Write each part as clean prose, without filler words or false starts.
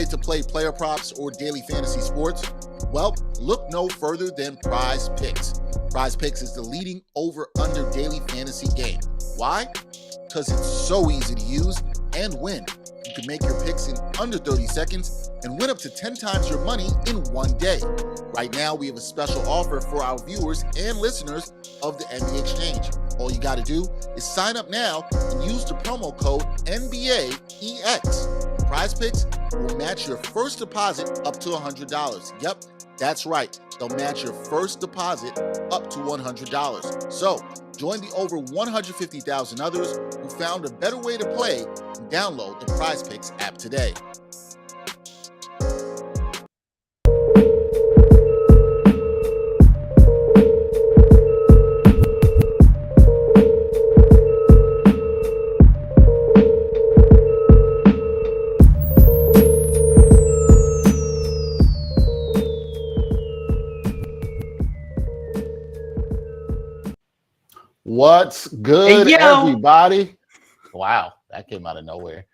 To play player props or daily fantasy sports? Well, look no further than Prize Picks. Prize Picks is the leading over-under daily fantasy game. Why? Because it's so easy to use and win. You can make your picks in under 30 seconds and win up to 10 times your money in one day. Right now, we have a special offer for our viewers and listeners of the NBA Exchange. All you got to do is sign up now and use the promo code NBAEX. Prize Picks will match your first deposit up to $100. Yep, that's right. They'll match your first deposit up to $100. So, join the over 150,000 others who found a better way to play and download the Prize Picks app today. What's good, everybody? Wow, that came out of nowhere.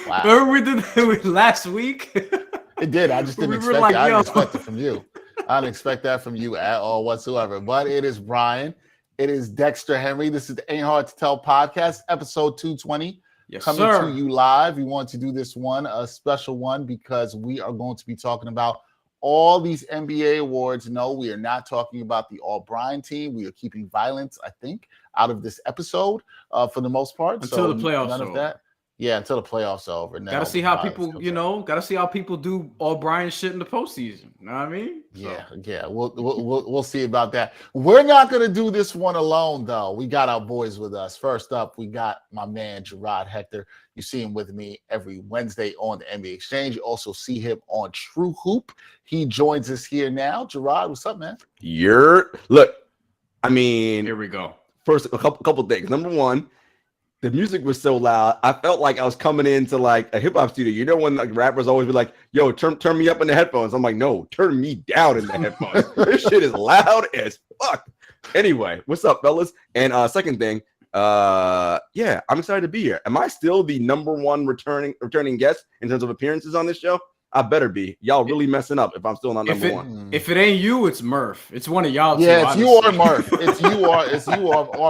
Wow. Remember we did that last week? It did. I just didn't expect that. I didn't expect it from you. I didn't expect that from you at all whatsoever. But it is Bryan. It is Dexter Henry. This is the Ain't Hard to Tell podcast, episode 220. Yes, coming sir. to you live. We want to do this one, a special one, because we are going to be talking about all these NBA awards. No, we are not talking about the All-Bryan team. We are keeping violence, I think, out of this episode for the most part. Until the playoffs none are of that. Yeah, until the playoffs are over. Gotta see how people, gotta see how people do All-Bryan shit in the postseason. You know what I mean? Yeah. We'll see about that. We're not gonna do this one alone, though. We got our boys with us. First up, we got my man Jarod Hector. You see him with me every Wednesday on the NBA Exchange. You also see him on True Hoop. He joins us here now. Jarod, what's up, man? Here we go. First, a couple things. Number one, the music was so loud. I felt like I was coming into like a hip hop studio. You know when like rappers always be like, "Yo, turn me up in the headphones." I'm like, "No, turn me down in the headphones." This shit is loud as fuck. Anyway, what's up, fellas? And second thing, I'm excited to be here. Am I still the number one returning guest in terms of appearances on this show? I better be. Y'all really messing up if I'm still not number one. If it ain't you, it's Murph. It's one of y'all. Yeah, two, it's you or Murph. It's you or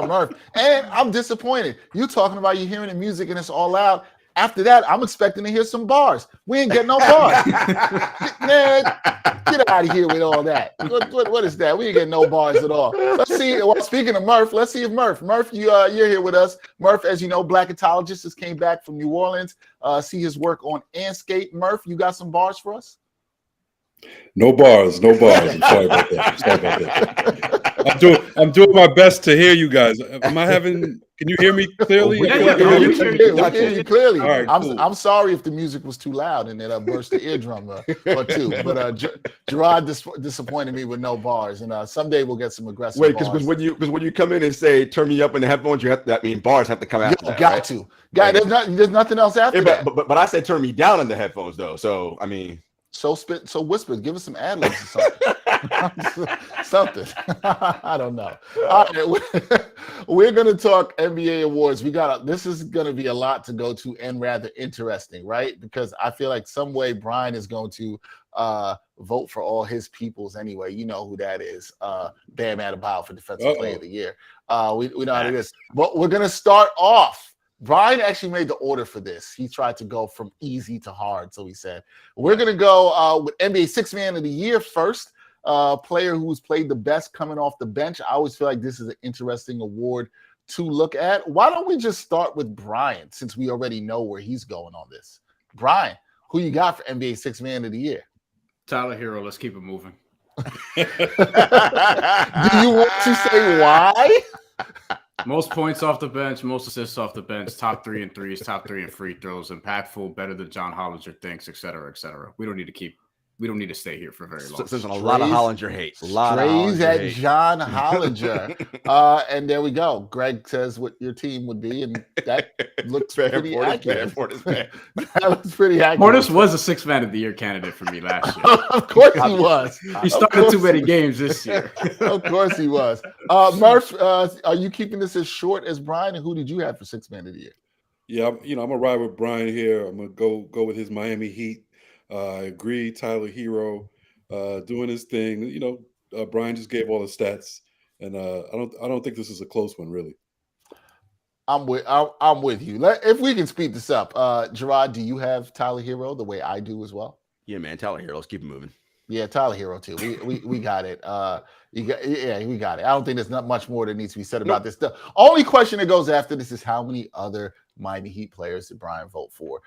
Murph. And I'm disappointed. You talking about you hearing the music and it's all loud. After that, I'm expecting to hear some bars. We ain't getting no bars. Man, get out of here with all that. What is that? We ain't getting no bars at all. Let's see. Well, speaking of Murph, let's see if Murph, you're here with us. Murph, as you know, blackatologist, just came back from New Orleans. See his work on Andscape. Murph, you got some bars for us? No bars. I'm sorry about that. I'm doing my best to hear you guys. Can you hear me clearly? Yeah, I hear you clearly. All right, cool. I'm sorry if the music was too loud and it burst the eardrum or two. But Jarod disappointed me with no bars, and someday we'll get some aggressive. Wait, because when you come in and say turn me up in the headphones, bars have to come out. Got to. There's nothing else after that. But I said turn me down in the headphones though. So I mean. So whisper, give us some ad-libs or something. Something. I don't know. All right, we're going to talk NBA awards. This is going to be a lot to go to and rather interesting, right? Because I feel like some way Bryan is going to vote for all his peoples anyway. You know who that is. Bam Adebayo for Defensive Player of the Year. We know how it is. But we're going to start off. Bryan actually made the order for this. He tried to go from easy to hard. So he said, we're going to go with NBA Sixth Man of the Year first. Player who's played the best coming off the bench. I always feel like this is an interesting award to look at. Why don't we just start with Bryan, since we already know where he's going on this? Bryan, who you got for NBA Sixth Man of the Year? Tyler Hero. Let's keep it moving. Do you want to say why? Most points off the bench, most assists off the bench, top 3 in threes, top 3 in free throws, impactful, better than John Hollinger thinks, et cetera, et cetera. We don't need to stay here for very long. There's a lot of Hollinger hate. Strays at John Hollinger. And there we go. Greg says what your team would be, and that looks pretty accurate. That looks pretty accurate. Portis was a Sixth Man of the Year candidate for me last year. Of course he was. He started too many games this year. Of course he was. Murph, are you keeping this as short as Bryan? And who did you have for Sixth Man of the Year? Yeah, I'm gonna ride with Bryan here. I'm gonna go with his Miami Heat. I agree. Tyler Hero doing his thing. Brian just gave all the stats, and I don't think this is a close one, really. I'm with you. If we can speed this up, Jarod, do you have Tyler Hero the way I do as well? Yeah, man. Tyler Hero. Let's keep it moving. Yeah, Tyler Hero too. We got it. We got it. I don't think there's not much more that needs to be said about this. The only question that goes after this is how many other Miami Heat players did Brian vote for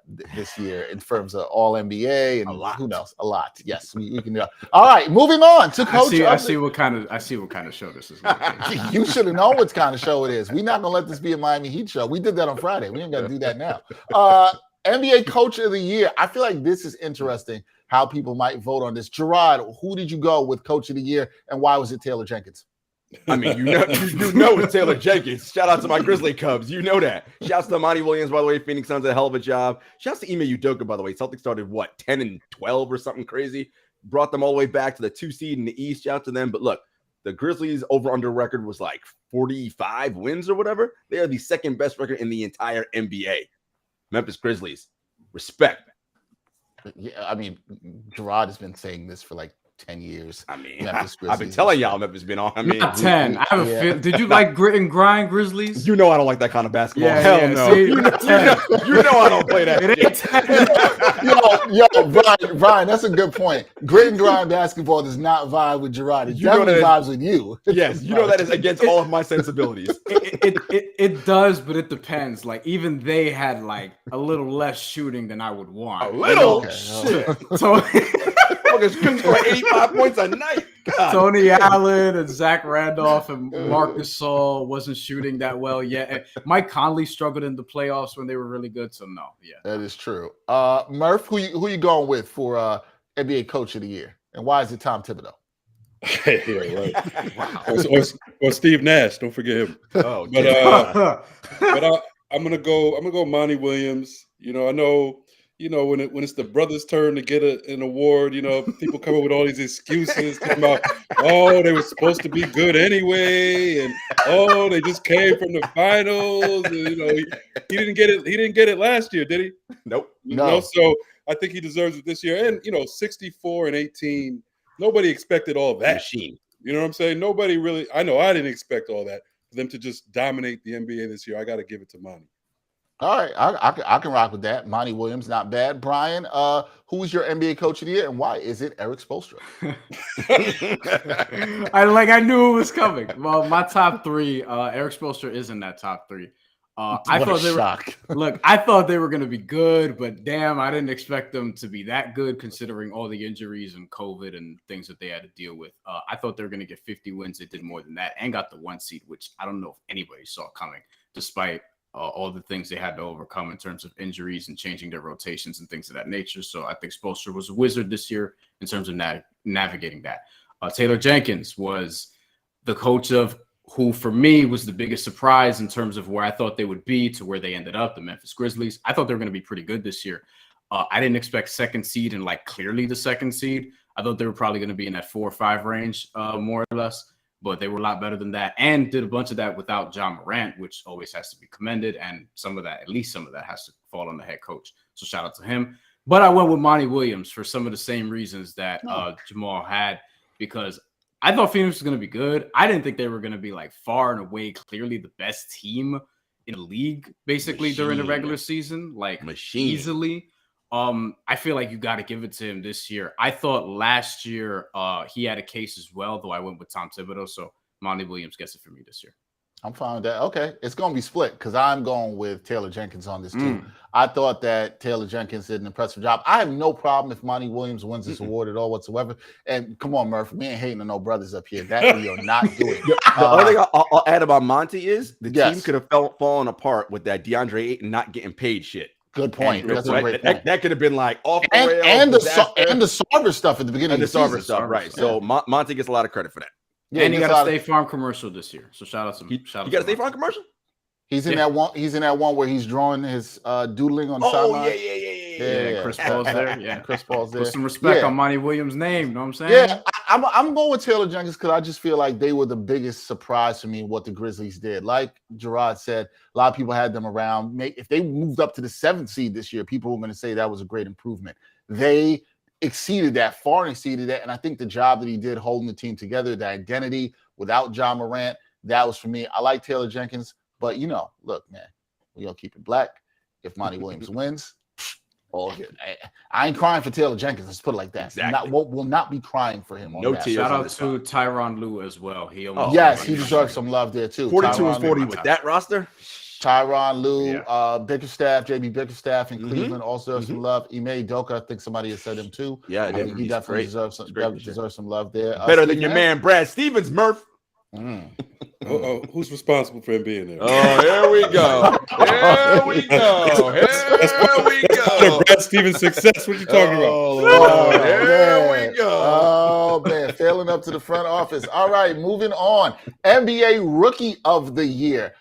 this year in terms of All NBA and who knows? A lot. Yes, we can do. All right, moving on to coach. I see what kind of show this is. You should have known what kind of show it is. We're not gonna let this be a Miami Heat show. We did that on Friday. We ain't gonna do that now. NBA Coach of the Year. I feel like this is interesting. How people might vote on this. Jarod, who did you go with Coach of the Year, and why was it Taylor Jenkins? I mean, you know it's Taylor Jenkins. Shout out to my Grizzly Cubs. You know that. Shouts to Monty Williams, by the way. Phoenix Suns did a hell of a job. Shouts to Ime Udoka, by the way. Celtics started, 10-12 or something crazy. Brought them all the way back to the 2 seed in the East. Shout out to them. But look, the Grizzlies over-under record was like 45 wins or whatever. They are the second best record in the entire NBA. Memphis Grizzlies. Respect. Yeah, I mean, Jarod has been saying this for like 10 years. I mean, I've been telling y'all Memphis been on. I mean, not 10. I have a feel. Did you like grit and grind Grizzlies? You know I don't like that kind of basketball. Yeah, Hell no. See, you know I don't play that. It ain't 10. Yo, Brian, that's a good point. Grit and grind basketball does not vibe with Jarod. It definitely vibes with you. Yes, you know that is against all of my sensibilities. It does, but it depends. Like even they had like a little less shooting than I would want. A little? Okay. Shit. So couldn't score 85 points a night. God. Tony Allen and Zach Randolph and Marcus Gasol wasn't shooting that well yet. And Mike Conley struggled in the playoffs when they were really good. So no, yeah, that is true. Murph, who you going with for NBA Coach of the Year, and why is it Tom Thibodeau? Yeah, right. Wow. Or Steve Nash. Don't forget him. Oh, but I'm gonna go Monty Williams. I know. When it's the brothers' turn to get an award, people come up with all these excuses talking about, they were supposed to be good anyway, and they just came from the finals. And, he didn't get it. He didn't get it last year, did he? Nope. No. So I think he deserves it this year. And 64 and 18. Nobody expected all that. Machine. You know what I'm saying? Nobody really. I know I didn't expect all that. For them to just dominate the NBA this year, I got to give it to Monty. All right, I can rock with that. Monty Williams, not bad. Brian, who is your NBA Coach of the Year, and why is it Eric Spoelstra? I knew it was coming. Well, my top three, Eric Spoelstra is in that top three. I thought they were going to be good, but damn, I didn't expect them to be that good considering all the injuries and COVID and things that they had to deal with. I thought they were going to get 50 wins. They did more than that and got the 1 seed, which I don't know if anybody saw coming, despite all the things they had to overcome in terms of injuries and changing their rotations and things of that nature. So I think Spoelstra was a wizard this year in terms of navigating that. Taylor Jenkins was the coach of who, for me, was the biggest surprise in terms of where I thought they would be to where they ended up, the Memphis Grizzlies. I thought they were going to be pretty good this year. I didn't expect second seed and clearly the second seed. I thought they were probably going to be in that 4 or 5 range, more or less. But they were a lot better than that and did a bunch of that without John Morant, which always has to be commended. And at least some of that has to fall on the head coach. So shout out to him. But I went with Monty Williams for some of the same reasons that Jamal had, because I thought Phoenix was going to be good. I didn't think they were going to be far and away clearly the best team in the league, basically during the regular season, easily. I feel like you got to give it to him this year. I thought last year he had a case as well, though I went with Tom Thibodeau. So Monty Williams gets it for me this year. I'm fine with that. Okay, it's going to be split because I'm going with Taylor Jenkins on this too. I thought that Taylor Jenkins did an impressive job. I have no problem if Monty Williams wins this award at all whatsoever. And come on, Murph, we ain't hating on no brothers up here. That we are not doing. The only thing I'll add about Monty is the team could have fallen apart with that DeAndre Ayton not getting paid shit. Good point. That's a great point. That could have been off the rails. And the Sarver stuff at the beginning of the season. Sarver stuff, right. So Monty gets a lot of credit for that. Yeah, and he got a State Farm commercial this year. So shout out to him. You got a State Farm commercial? He's in that one. He's in that one where he's drawing his doodling on the sideline. Yeah. Chris Paul's there. Yeah, Chris Paul's there. Put some respect on Monty Williams' name. You know what I'm saying? Yeah, I'm going with Taylor Jenkins because I just feel like they were the biggest surprise for me what the Grizzlies did. Like Jarod said, a lot of people had them around. If they moved up to the 7th seed this year, people were going to say that was a great improvement. they exceeded that, far exceeded that. And I think the job that he did holding the team together, the identity without John Morant, that was for me. I like Taylor Jenkins, but look, man, we're going to keep it black. If Monty Williams wins, all good. I ain't crying for Taylor Jenkins. Let's put it like that. Exactly. Will not be crying for him. No tears. Shout out to Tyronn Lue as well. He he deserves some love there too. 42 and 40 with that roster. Tyronn Lue, Bickerstaff, JB Bickerstaff in Cleveland also deserves some love. Ime Udoka, I think somebody has said him too. Yeah, I think he definitely deserves some love there. Better than your man Brad Stevens, Murph. Who's responsible for him being there? Oh, here we go. Here we go. Here we go. Brad Stevens' success. What you talking about? Here we go. Oh man, failing up to the front office. All right, moving on. NBA Rookie of the Year.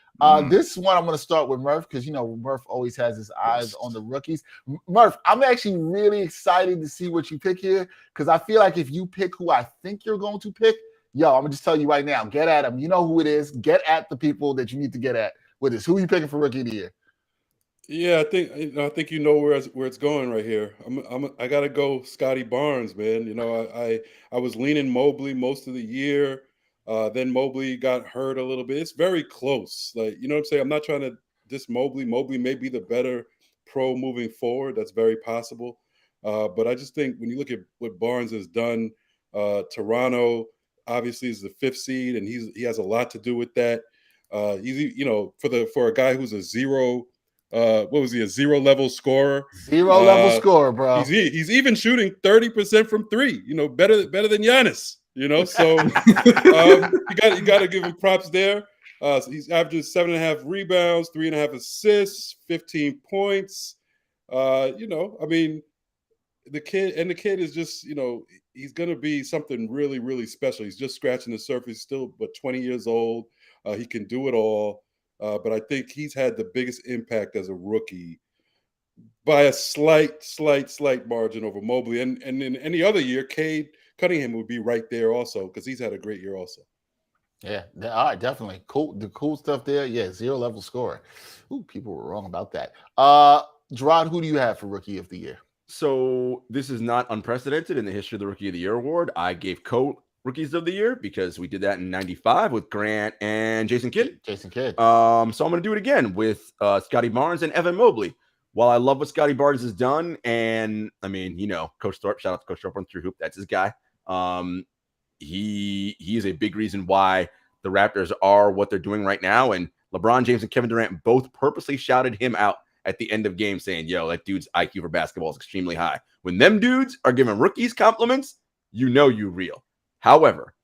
This one I'm going to start with Murph because Murph always has his eyes on the rookies. Murph, I'm actually really excited to see what you pick here because I feel like if you pick who I think you're going to pick, I'm gonna just tell you right now, get at them. You know who it is. Get at the people that you need to get at with this. Who are you picking for Rookie of the Year? Yeah, I think where it's going right here. I gotta go Scotty Barnes, man. I was leaning Mobley most of the year. Then Mobley got hurt a little bit. It's very close. Like, you know what I'm saying? I'm not trying to diss Mobley. Mobley may be the better pro moving forward. That's very possible. But I just think when you look at what Barnes has done, Toronto obviously is the 5th seed, and he has a lot to do with that. He's for a guy who's a zero. What was he? A 0 level scorer. 0 level scorer, bro. He's even shooting 30% from 3. Better than Giannis. So you got to give him props there. So he's averaging 7.5 rebounds, 3.5 assists, 15 points. I mean, the kid is just, he's going to be something really, really special. He's just scratching the surface, still, 20 years old. He can do it all. But I think he's had the biggest impact as a rookie by a slight margin over Mobley. And in any other year, Cade Cunningham would be right there also because he's had a great year also. Yeah, all right, definitely. Cool. The cool stuff there. Yeah, 0 level scorer. Ooh, people were wrong about that. Jarod, who do you have for Rookie of the Year? So this is not unprecedented in the history of the Rookie of the Year award. I gave co-Rookies of the Year because we did that in '95 with Grant and Jason Kidd. So I'm going to do it again with Scotty Barnes and Evan Mobley. While I love what Scotty Barnes has done, and I mean, Coach Thorpe, shout out to Coach Thorpe on True Hoop, that's his guy. He is a big reason why the Raptors are what they're doing right now. And LeBron James and Kevin Durant both purposely shouted him out at the end of game saying, yo, that dude's IQ for basketball is extremely high. When them dudes are giving rookies compliments, you real. However,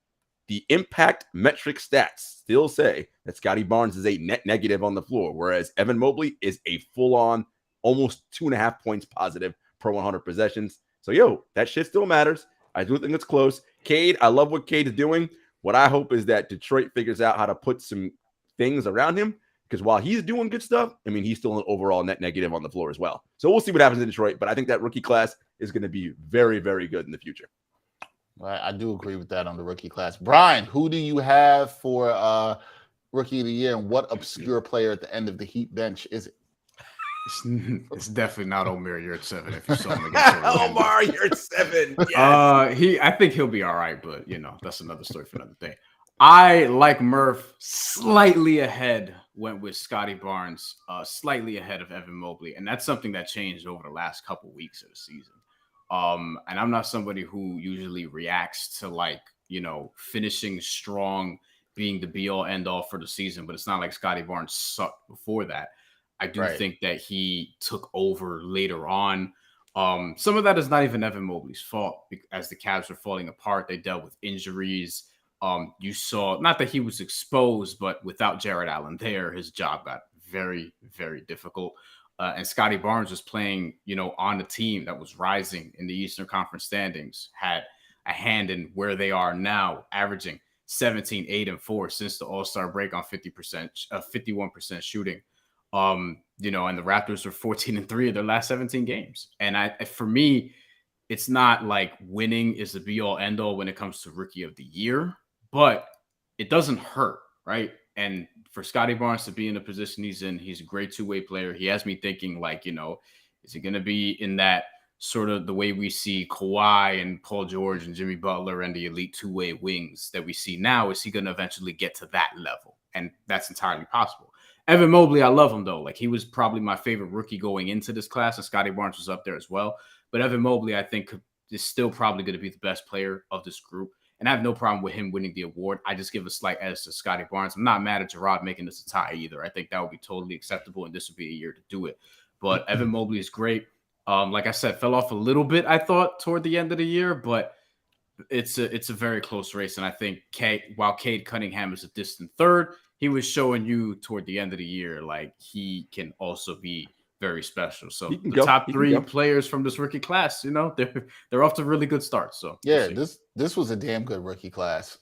the impact metric stats still say that Scotty Barnes is a net negative on the floor, whereas Evan Mobley is a full-on almost 2.5 points positive per 100 possessions. So, that shit still matters. I do think it's close. Cade, I love what Cade is doing. What I hope is that Detroit figures out how to put some things around him, because while he's doing good stuff, I mean, he's still an overall net negative on the floor as well. So we'll see what happens in Detroit, but I think that rookie class is going to be very, very good in the future. Right, I do agree with that on the rookie class. Brian, who do you have for Rookie of the Year, and what obscure player at the end of the Heat bench is it? It's definitely not Omer. You're at 7. If you saw him against Omar, you're at 7. Yes. I think he'll be all right, but that's another story for another day. I, like Murph, slightly ahead went with Scotty Barnes, slightly ahead of Evan Mobley, and that's something that changed over the last couple weeks of the season. And I'm not somebody who usually reacts to finishing strong being the be all end all for the season, but it's not like Scotty Barnes sucked before that. I do think that he took over later on. Some of that is not even Evan Mobley's fault. As the Cavs were falling apart, they dealt with injuries. You saw, not that he was exposed, but without Jared Allen there, his job got very, very difficult. And Scotty Barnes was playing, on a team that was rising in the Eastern Conference standings, had a hand in where they are now, averaging 17, 8, and 4 since the All-Star break on 51% shooting. And the Raptors were 14-3 of their last 17 games. And for me, it's not like winning is the be all end all when it comes to Rookie of the Year, but it doesn't hurt, right? And for Scotty Barnes to be in the position he's in, he's a great two-way player. He has me thinking is he going to be in that sort of the way we see Kawhi and Paul George and Jimmy Butler and the elite two-way wings that we see now, is he going to eventually get to that level? And that's entirely possible. Evan Mobley, I love him, though. Like, he was probably my favorite rookie going into this class, and Scotty Barnes was up there as well. But Evan Mobley, I think, is still probably going to be the best player of this group. And I have no problem with him winning the award. I just give a slight edge to Scotty Barnes. I'm not mad at Jarod making this a tie either. I think that would be totally acceptable, and this would be a year to do it. But Evan Mobley is great. Like I said, fell off a little bit, I thought, toward the end of the year, but it's a very close race. And I think while Cade Cunningham is a distant third, he was showing you toward the end of the year like he can also be very special. So the top three players from this rookie class, they're off to really good starts. So yeah, this was a damn good rookie class,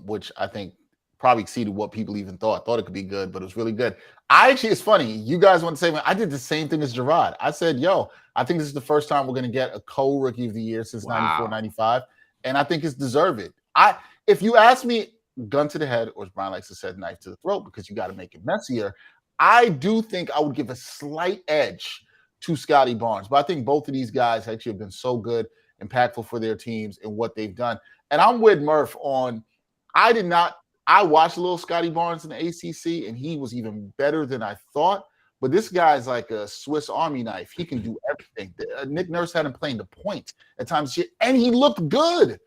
which I think probably exceeded what people even thought. Thought it could be good, but it was really good. It's funny. You guys want to say, I did the same thing as Jarod. I said, I think this is the first time we're going to get a co-rookie of the year since 94, 95. And I think it's deserved. If you ask me, gun to the head, or as Brian likes to say, knife to the throat, because you got to make it messier, I do think I would give a slight edge to Scotty Barnes. But I think both of these guys actually have been so good, impactful for their teams and what they've done. And I'm with Murph on, I watched a little Scotty Barnes in the ACC, and he was even better than I thought. But this guy's like a Swiss Army knife. He can do everything. Nick Nurse had him playing the point at times, and he looked good.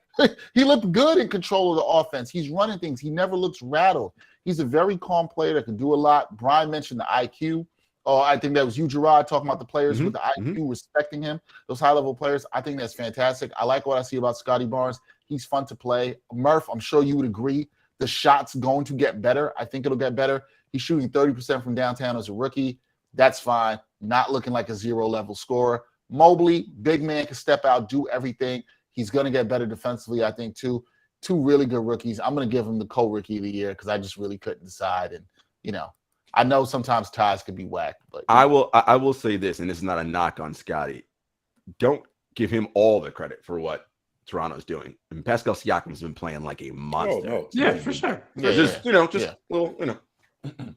He looked good in control of the offense. He's running things. He never looks rattled. He's a very calm player that can do a lot. Brian mentioned the IQ. Oh, I think that was you, Jarod, talking about the players with the IQ, respecting him, those high-level players. I think that's fantastic. I like what I see about Scotty Barnes. He's fun to play. Murph, I'm sure you would agree, the shot's going to get better. I think it'll get better. He's shooting 30% from downtown as a rookie. That's fine. Not looking like a zero-level scorer. Mobley, big man, can step out, do everything. He's going to get better defensively, I think, too. Two really good rookies. I'm going to give him the co-rookie of the year because I just really couldn't decide. And, I know sometimes ties can be whacked. But I will say this, and this is not a knock on Scotty. Don't give him all the credit for what Toronto's doing. I mean, Pascal Siakam's been playing like a monster. Oh, no. Yeah, for sure.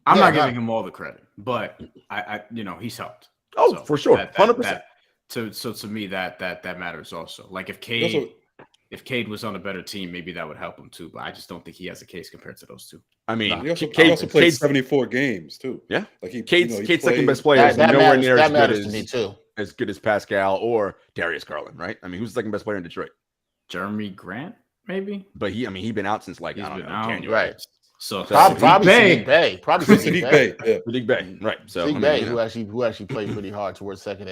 I'm not giving him all the credit, but I he's helped. Oh, so for sure, 100%. So to me, that matters also. Like if Cade was on a better team, maybe that would help him too. But I just don't think he has a case compared to those two. I mean, he also played 74 games too. Yeah, like Cade's second best player is nowhere near as good as Pascal or Darius Garland, right? I mean, who's the second best player in Detroit? Jeremy Grant, maybe. But he's been out since January. Right. So probably Sadiq Bey. Probably Sadiq Bey. Yeah. Sadiq Bey. Right. So Sadiq Bey, who actually played pretty hard towards second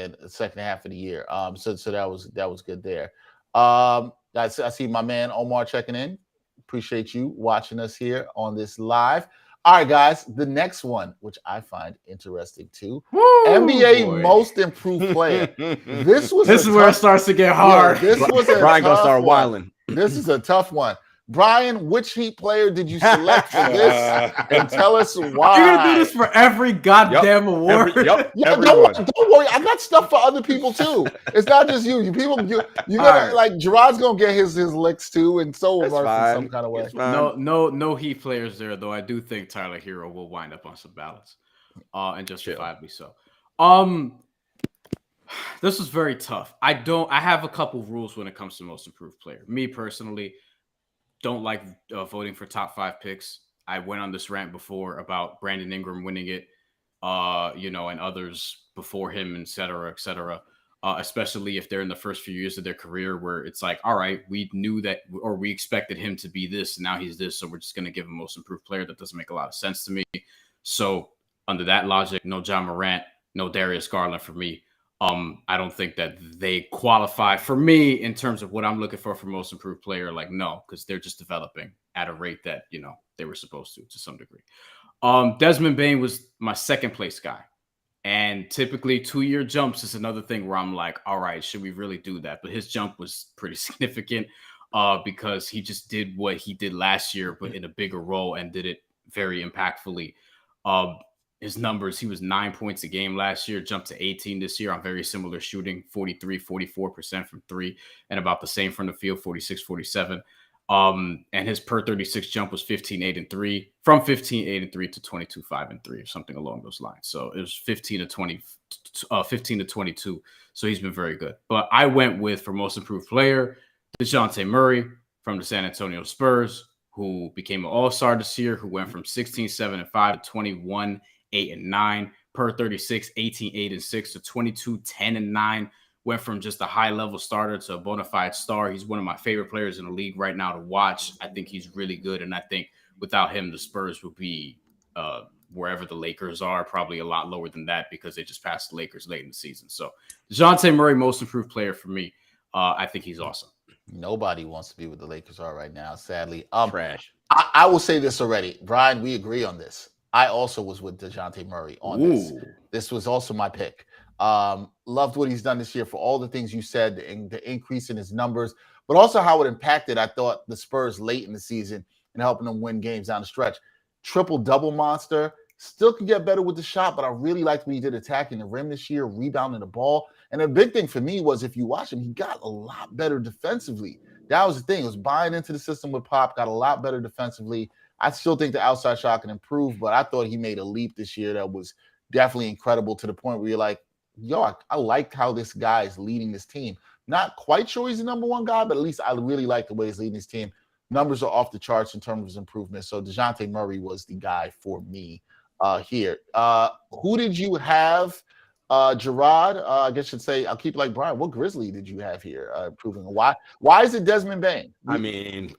half of the year. So that was good there. I see my man Omar checking in. Appreciate you watching us here on this live. All right, guys. The next one, which I find interesting too, NBA Most Improved Player. This is where it starts to get hard. This was Brian gonna start wilding. This is a tough one. Brian, which Heat player did you select for this? And tell us why. You're gonna do this for every goddamn award. Don't worry. I got stuff for other people too. It's not just you. You gotta like Jarod's gonna get his licks too, and so will Murphy in some kind of way. No Heat players there though. I do think Tyler Hero will wind up on some ballots, and justifiably so. This was very tough. I have a couple rules when it comes to most improved player. Me personally, don't like voting for top 5 picks. I went on this rant before about Brandon Ingram winning it, and others before him, et cetera, especially if they're in the first few years of their career where it's like, all right, we knew that, or we expected him to be this, and now he's this, so we're just going to give him most improved player. That doesn't make a lot of sense to me. So under that logic, no John Morant, no Darius Garland for me. I don't think that they qualify for me in terms of what I'm looking for most improved player. Like, no, because they're just developing at a rate that, they were supposed to some degree. Desmond Bane was my second place guy. And typically 2-year jumps is another thing where I'm like, all right, should we really do that? But his jump was pretty significant because he just did what he did last year, but in a bigger role and did it very impactfully. His numbers, he was 9 points a game last year, jumped to 18 this year on very similar shooting, 44% from 3, and about the same from the field, 46, 47. And his per 36 jump was 15-8-3, from 15-8-3 to 22-5-3 or something along those lines. So it was 15 to 22. So he's been very good. But I went with, for most improved player, DeJounte Murray from the San Antonio Spurs, who became an all-star this year, who went from 16-7-5 to 21-8-9 per 36, 18-8-6 to 22-10-9. Went from just a high-level starter to a bona fide star. He's one of my favorite players in the league right now to watch. I think he's really good, and I think without him, the Spurs would be wherever the Lakers are, probably a lot lower than that because they just passed the Lakers late in the season. So DeJounte Murray, most improved player for me. I think he's awesome. Nobody wants to be where the Lakers are right now, sadly. Trash. I will say this already. Brian, we agree on this. I also was with DeJounte Murray on this. This was also my pick. Loved what he's done this year for all the things you said, the increase in his numbers, but also how it impacted, I thought, the Spurs late in the season and helping them win games down the stretch. Triple-double monster. Still can get better with the shot, but I really liked what he did attacking the rim this year, rebounding the ball. And the big thing for me was, if you watch him, he got a lot better defensively. That was the thing. It was buying into the system with Pop, got a lot better defensively. I still think the outside shot can improve, but I thought he made a leap this year that was definitely incredible, to the point where you're like, yo, I liked how this guy is leading this team. Not quite sure he's the number one guy, but at least I really like the way he's leading his team. Numbers are off the charts in terms of his improvement. So DeJounte Murray was the guy for me here. Who did you have, Jarod? I guess I should say, I'll keep it like Brian. What Grizzly did you have here improving? Why is it Desmond Bane? I mean,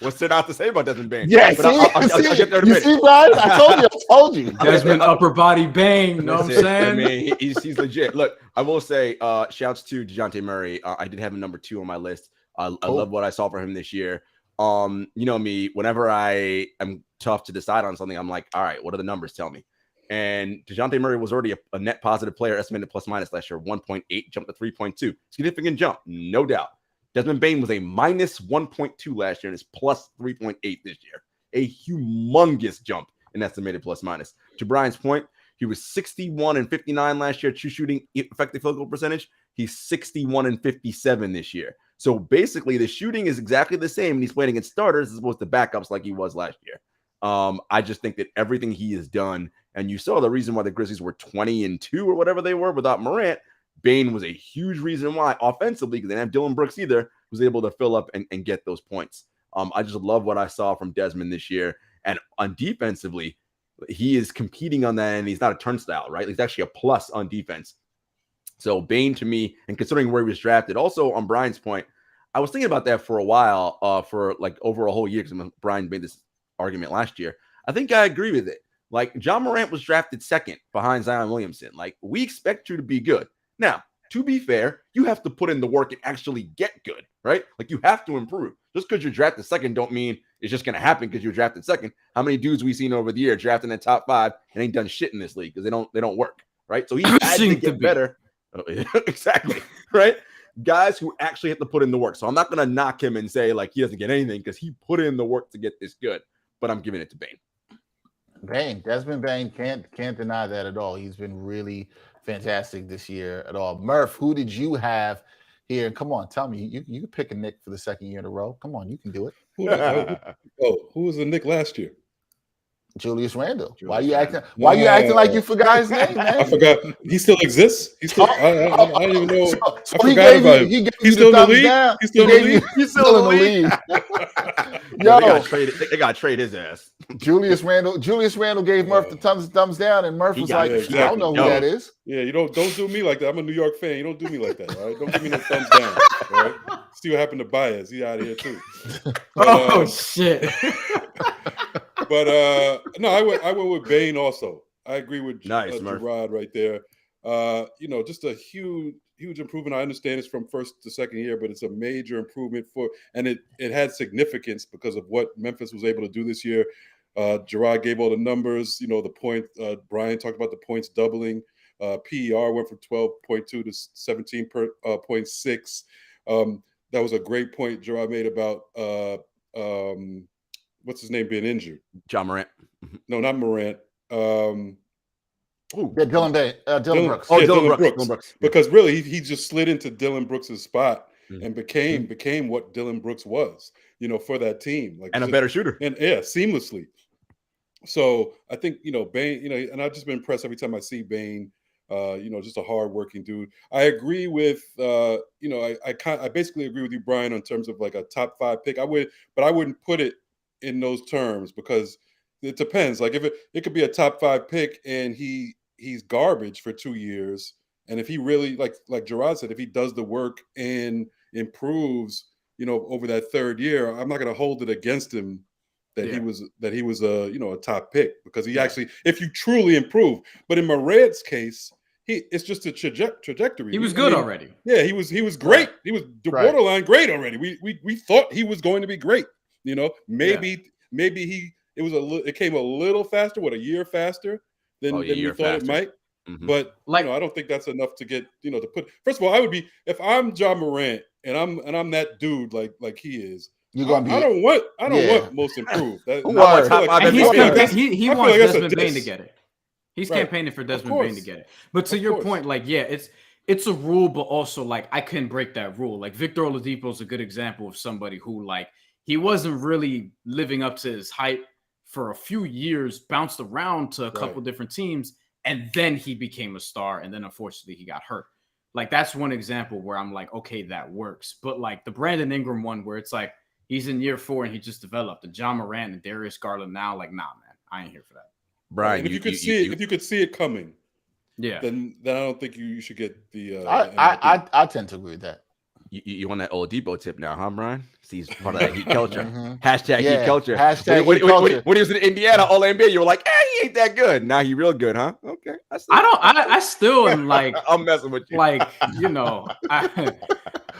what's there not to say about Desmond Bane? Yeah, but I'll get there in a minute. See, Brian? I told you. Desmond upper body bang, you know what I'm saying? I mean, he's legit. Look, I will say, shouts to DeJounte Murray. I did have him number 2 on my list. I love what I saw for him this year. You know me, whenever I am tough to decide on something, I'm like, all right, what do the numbers tell me? And DeJounte Murray was already a net positive player, estimated plus minus last year, 1.8, jumped to 3.2. Significant jump, no doubt. Desmond Bane was a minus 1.2 last year and is plus 3.8 this year. A humongous jump in estimated plus minus. To Brian's point, he was 61-59 last year, true shooting effective field goal percentage. He's 61-57 this year. So basically, the shooting is exactly the same, and he's playing against starters as opposed to backups like he was last year. I just think that everything he has done, and you saw the reason why the Grizzlies were 20-2 or whatever they were without Morant. Bane was a huge reason why offensively, because they didn't have Dylan Brooks either, was able to fill up and get those points. I just love what I saw from Desmond this year. And on defensively, he is competing on that, and he's not a turnstile, right? He's actually a plus on defense. So Bane, to me, and considering where he was drafted, also on Brian's point, I was thinking about that for a while, for like over a whole year, because Brian made this argument last year. I think I agree with it. Like, John Morant was drafted second behind Zion Williamson. Like, we expect you to be good. Now, to be fair, you have to put in the work and actually get good, right? Like, you have to improve. Just because you're drafted second don't mean it's just going to happen because you're drafted second. How many dudes we've seen over the year drafted in the top 5 and ain't done shit in this league because they don't work, right? So he had to get better. Exactly, right? Guys who actually have to put in the work. So I'm not going to knock him and say, like, he doesn't get anything because he put in the work to get this good. But I'm giving it to Bane. Desmond Bane, can't deny that at all. He's been really fantastic this year at all. Murph, who did you have here? Come on, tell me. You can pick a Nick for the second year in a row. Come on, you can do it. Who was the Nick last year? Julius Randle. Why you acting like you forgot his name, man? I forgot. He still exists. He still. I don't even know. So I forgot about him. He's still in the league. He's still in the league. He's still in the league. Yo, they got to trade his ass. Julius Randle gave Murph the thumbs down, and Murph was like, exactly. I don't know who that is. Yeah, you don't do me like that. I'm a New York fan. You don't do me like that. All right, don't give me no thumbs down. All right. See what happened to Baez. He's out of here too. But, shit. But no, I went with Bane also. I agree with Jarod right there. Just a huge improvement. I understand it's from first to second year, but it's a major improvement and it had significance because of what Memphis was able to do this year. Jarod gave all the numbers, the point. Brian talked about the points doubling. PER went from 12.2 to 17.6. That was a great point Jarod made about what's his name being injured? John Morant. No, not Morant. Dylan Brooks. Dylan Brooks. Because really, he just slid into Dylan Brooks' spot and became what Dylan Brooks was, for that team. Like, and a better shooter. And seamlessly. So I think, Bane, and I've just been impressed every time I see Bane. Just a hardworking dude. I agree with, I basically agree with you, Brian, in terms of like a top 5 pick. I wouldn't put it in those terms because it depends. Like if it could be a top 5 pick and he's garbage for 2 years, and if he really like Jarod said, if he does the work and improves, over that 3rd year, I'm not going to hold it against him that he was a top pick because he actually, if you truly improve. But in Moret's case, it's just a trajectory. He was good already. Yeah, he was great. Right. He was borderline great already. We thought he was going to be great. Maybe it came a little faster, a year faster than we thought it might. Mm-hmm. But I don't think that's enough to get to put. First of all, I would be, if I'm Ja Morant and I'm that dude like he is. You're gonna be. I don't want most improved. He wants Desmond Bane to get it. He's campaigning for Desmond Bane to get it. But to your point, it's a rule, but also I couldn't break that rule. Like Victor Oladipo is a good example of somebody who he wasn't really living up to his hype for a few years, bounced around to a couple different teams, and then he became a star. And then unfortunately he got hurt. That's one example where I'm like, okay, that works. But the Brandon Ingram one where it's he's in year 4 and he just developed. The Ja Morant and Darius Garland now, nah, man, I ain't here for that. Brian, if you could see it coming, then I don't think you should get the. I tend to agree with that. You want that Oladipo tip now, huh, Brian? See, he's part of that Heat culture. Hashtag Heat culture. Hashtag when, Heat culture. When he was in Indiana, All NBA, you were like, he ain't that good. Now he real good, huh? Okay. I still am I'm messing with you.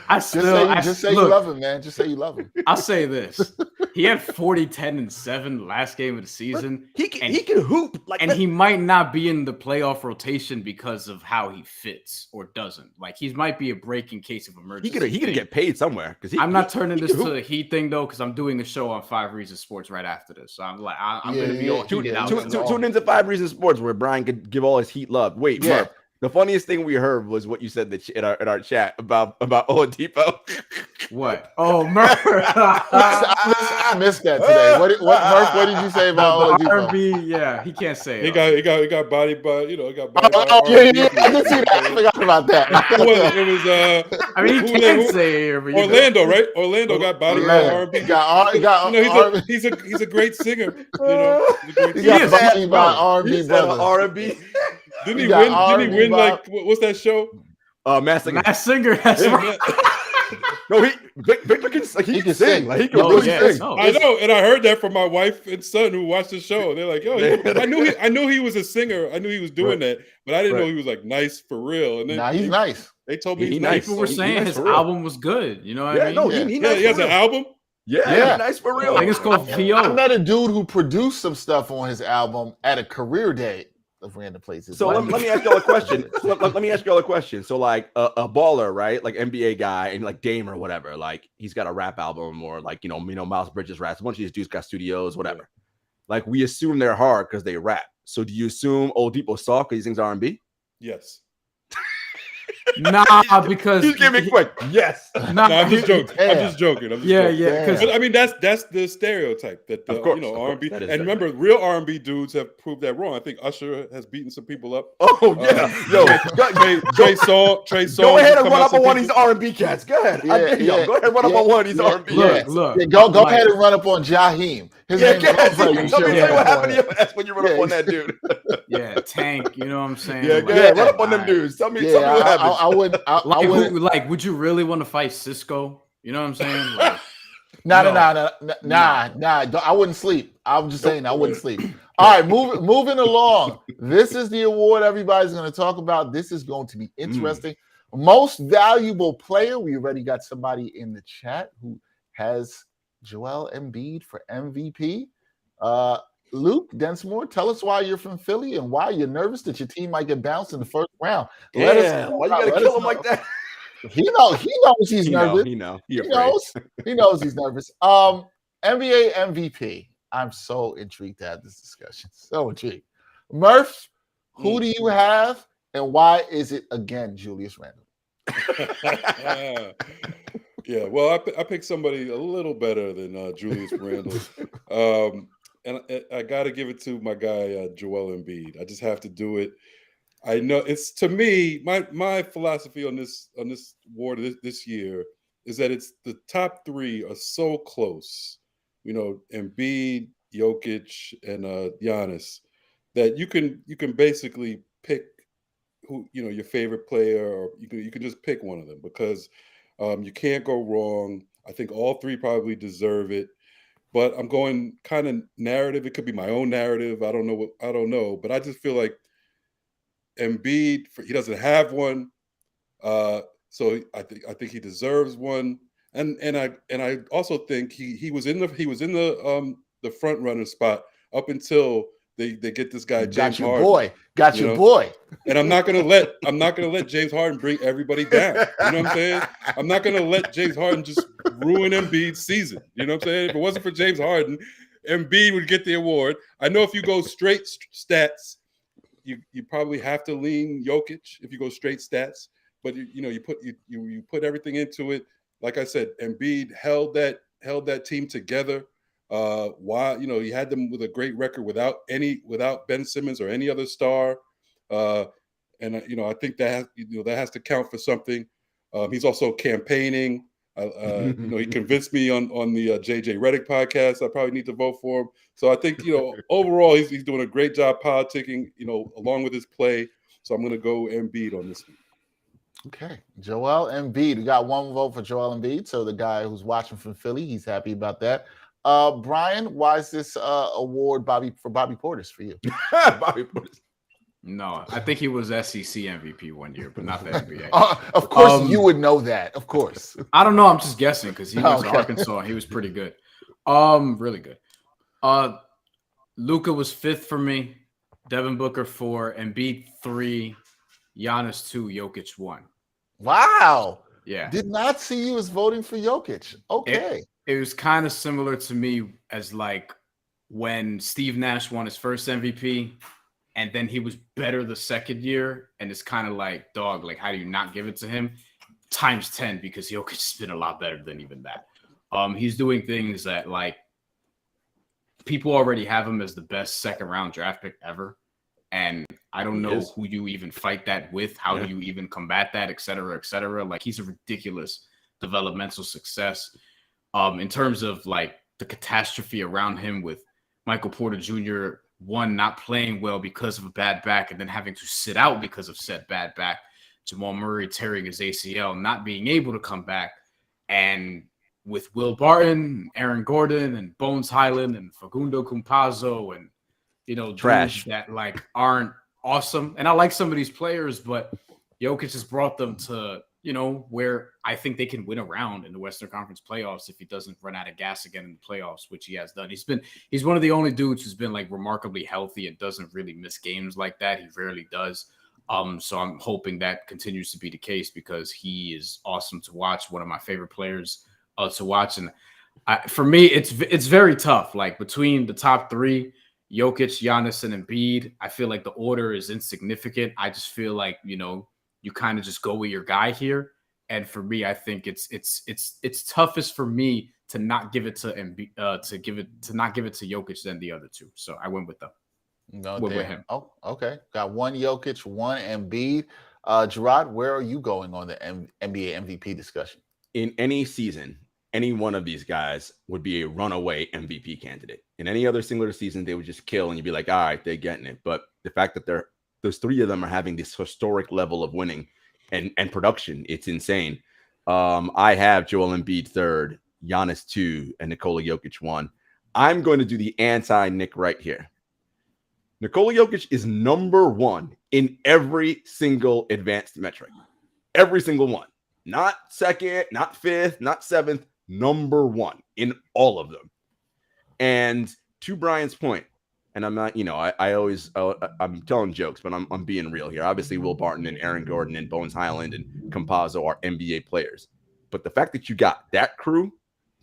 Just say you love him, man. Just say you love him. I'll say this. He had 40, 10, and 7 last game of the season. He can hoop. He might not be in the playoff rotation because of how he fits or doesn't. He might be a break in case of emergency. He could get paid somewhere. I'm not turning this to a Heat thing, though, because I'm doing a show on 5 Reasons Sports right after this. So I'm going to be all heated out. Tune into 5 Reasons Sports where Brian could give all his Heat love. Wait, Murph. The funniest thing we heard was what you said in our chat about Oladipo. What? Oh, Murph! I missed that today. What Murph? What did you say about Oladipo? R&B, yeah, he can't say it. He got bodied by got bodied by yeah. I did see that. I forgot about that. It was I mean, he can't say it. Orlando, right? Orlando got bodied by R&B. He's a great singer. He got bodied by R&B brother. R&B. Didn't he win what's that show? Masked Singer. Masked Singer. That's right. No, Victor can sing. He can sing. He can really sing. I know, and I heard that from my wife and son who watched the show. They're like, "Yo, I knew he was a singer. I knew he was doing that, but I didn't know he was nice for real." And then he's nice. They told me he's nice. People were saying his album was good. You know what I mean? No, he has an album. Yeah, nice for real. I think it's called VO. I met a dude who produced some stuff on his album at a career day of random places. So let me ask y'all a question. So a baller, right? Like NBA guy and Dame or whatever. He's got a rap album or Miles Bridges raps. A bunch of these dudes got studios, whatever. We assume they're hard because they rap. So do you assume Oladipo soft because he sings R&B? Yes. Nah, because he's giving me quick. Yes. Nah, I'm just joking. I'm just joking. But I mean, that's the stereotype that R&B. And remember, real R&B dudes have proved that wrong. I think Usher has beaten some people up. Oh yeah, Trey Songz. Go ahead and run up on one of these R&B cats. Go ahead. Go ahead and run up on one of these R&B. Look. Go ahead and run up on Jaheim. His name is tell me what happened to your ass when you run up on that dude. Tank. You know what I'm saying? Yeah, run up on them dudes. Tell me what happened. I wouldn't. Would you really want to fight Cisco? You know what I'm saying? Nah. I wouldn't sleep. I'm just saying I wouldn't sleep. All right, moving along. This is the award everybody's going to talk about. This is going to be interesting. Most valuable player. We already got somebody in the chat who has Joel Embiid for MVP. Luke Densmore, tell us why you're from Philly and why you're nervous that your team might get bounced in the first round. Why you gotta kill him like that? He knows he's nervous. He knows he's nervous. NBA MVP. I'm so intrigued to have this discussion. So intrigued. Murph, who do you have and why is it again Julius Randle? Yeah, well, I picked somebody a little better than Julius Randle, and I got to give it to my guy Joel Embiid. I just have to do it. I know it's, to me, my philosophy on this award this year is that it's the top three are so close, Embiid, Jokic, and Giannis, that you can basically pick who your favorite player, or you can just pick one of them, because you can't go wrong. I think all three probably deserve it, but I'm going kind of narrative. It could be my own narrative. I don't know, but I just feel like Embiid, he doesn't have one, so I think he deserves one, and I also think he was in the front runner spot up until they get this guy James Harden. Got your boy. And I'm not gonna let James Harden bring everybody down. You know what I'm saying? I'm not gonna let James Harden just ruin Embiid's season. You know what I'm saying? If it wasn't for James Harden, Embiid would get the award. I know if you go straight stats, you probably have to lean Jokic if you go straight stats. But you put everything into it. Like I said, Embiid held that team together. He had them with a great record without Ben Simmons or any other star. And I think that has to count for something. He's also campaigning. He convinced me on the JJ Redick podcast. I probably need to vote for him. So I think overall he's doing a great job politicking, along with his play. So I'm going to go Embiid on this one. Okay, Joel Embiid. We got one vote for Joel Embiid. So the guy who's watching from Philly, he's happy about that. Bryan, why is this award for Bobby Portis for you? Bobby Portis. No, I think he was SEC MVP one year, but not the NBA. Of course, you would know that. Of course. I don't know. I'm just guessing because he went to Arkansas and he was pretty good. Really good. Luka was 5th for me. Devin Booker 4, Embiid 3, Giannis 2, Jokic 1. Wow. Yeah. Did not see you as voting for Jokic. Okay. It was kind of similar to me as like when Steve Nash won his first MVP and then he was better the second year. And it's kind of like, dog, like, how do you not give it to him? Times 10, because Jokic has been a lot better than even that. He's doing things that, like, people already have him as the best second-round draft pick ever. And I don't know who you even fight that with. How do you even combat that, et cetera, et cetera? Like, he's a ridiculous developmental success. In terms of, like, the catastrophe around him with Michael Porter Jr., one, not playing well because of a bad back and then having to sit out because of said bad back. Jamal Murray tearing his ACL, not being able to come back. And with Will Barton, Aaron Gordon, and Bones Highland, and Facundo Campazzo, and, trash that, like, aren't awesome. And I like some of these players, but Jokic has brought them to, where I think they can win a round in the Western Conference playoffs if he doesn't run out of gas again in the playoffs, which he has done. He's one of the only dudes who's been, like, remarkably healthy and doesn't really miss games like that. He rarely does. So I'm hoping that continues to be the case because he is awesome to watch. One of my favorite players to watch. And for me, it's very tough. Like, between the top three, Jokic, Giannis, and Embiid, I feel like the order is insignificant. I just feel like, you kind of just go with your guy here. And for me, I think it's toughest for me to not give it to Embiid, to not give it to Jokic than the other two. So I went with them. With him. Oh, okay. Got one Jokic, one Embiid. Jarod, where are you going on the NBA MVP discussion? In any season, any one of these guys would be a runaway MVP candidate. In any other singular season, they would just kill and you'd be like, all right, they're getting it. But the fact that those three of them are having this historic level of winning and production, it's insane. I have Joel Embiid 3rd, Giannis 2, and Nikola Jokic 1. I'm going to do the anti-Nick right here. Nikola Jokic is number 1 in every single advanced metric. Every single one. Not second, not 5th, not 7th. Number 1 in all of them. And to Bryan's point, and I'm not, I'm telling jokes, but I'm being real here. Obviously, Will Barton and Aaron Gordon and Bones Highland and Campazzo are NBA players. But the fact that you got that crew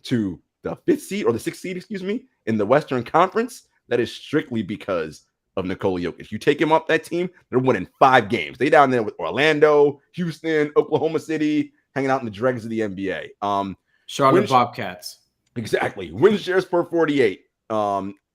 to the 5th seed or the 6th seed, in the Western Conference, that is strictly because of Nikola Jokic. You take him off that team, they're winning 5 games. They down there with Orlando, Houston, Oklahoma City, hanging out in the dregs of the NBA. Charlotte Bobcats. Exactly. Win shares per 48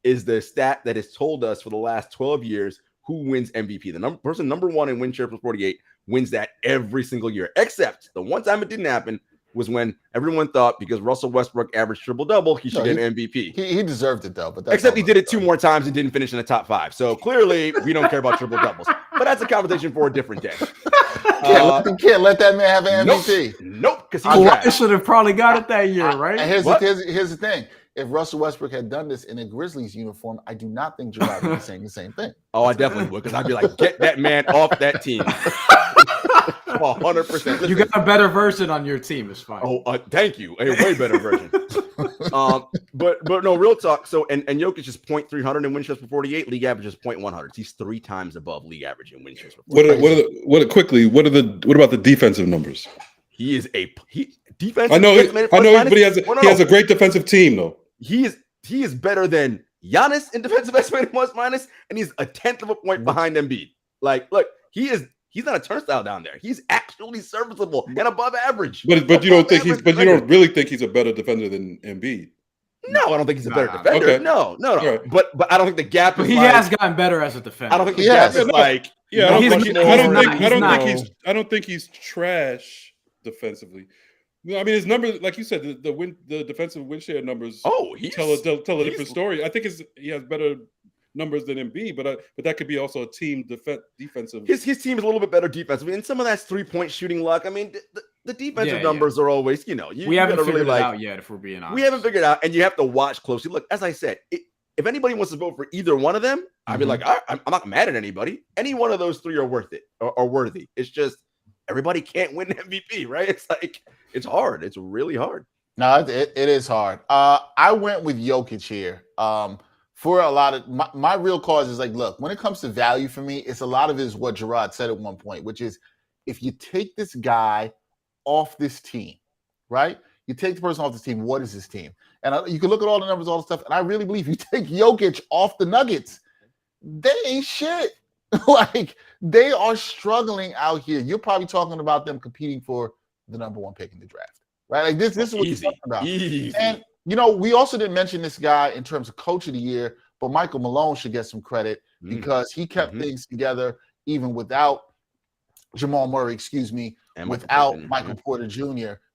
is the stat that has told us for the last 12 years who wins MVP. The person number one in win share per 48 wins that every single year, except the one time it didn't happen was when everyone thought because Russell Westbrook averaged triple-double, he should get an MVP. He deserved it, though. But except he did it 2 more times and didn't finish in the top 5. So clearly, we don't care about triple-doubles. But that's a conversation for a different day. You can't let that man have an MVP. Nope. Because I should have probably got it that year, right? And here's the thing. If Russell Westbrook had done this in a Grizzlies uniform, I do not think Jarod would be saying the same thing. Oh, I definitely would, because I'd be like, get that man off that team. 100%. You got a better version on your team. It's fine. Oh, thank you. A way better version. But no, real talk. So and Jokic is .300 in win shares per 48. League average is .100. He's 3 times above league average in win shares per 48. What about the defensive numbers? He is defense. I know, but he has a great defensive team though. He is better than Giannis in defensive estimated plus minus, and he's a 10th of a point behind Embiid. Like, look, he's not a turnstile down there. He's actually serviceable and above average. But you don't really think he's a better defender than Embiid? No, I don't think he's a better defender. Okay. No. Right. But I don't think the gap is. He has gotten better as a defender. I don't think the gap is like. Yeah, I don't think he's trash defensively. I mean, his numbers, like you said, the defensive win share numbers. Tell a different story. I think he has better numbers than Embiid, but that could be also a team defensive. His team is a little bit better defensively, and some of that's 3-point shooting luck. I mean, the defensive numbers are always, we haven't figured it out yet. If we're being honest, we haven't figured it out, and you have to watch closely. Look, as I said, if anybody wants to vote for either one of them, I'd be like, I'm not mad at anybody. Any one of those three are worth it or worthy. It's just everybody can't win MVP, right? It's like it's hard. It's really hard. No, it is hard. I went with Jokic here. For a lot of my real cause is like, look, when it comes to value for me, it's a lot of it is what Jarod said at one point, which is if you take this guy off this team, right? You take the person off this team, what is this team? And you can look at all the numbers, all the stuff, and I really believe you take Jokic off the Nuggets, they ain't shit. Like, they are struggling out here. You're probably talking about them competing for the number 1 pick in the draft, right? Like, this is what you're talking about. Easy. And we also didn't mention this guy in terms of coach of the year, but Michael Malone should get some credit because he kept things together even without Jamal Murray, and without Michael Porter Jr.,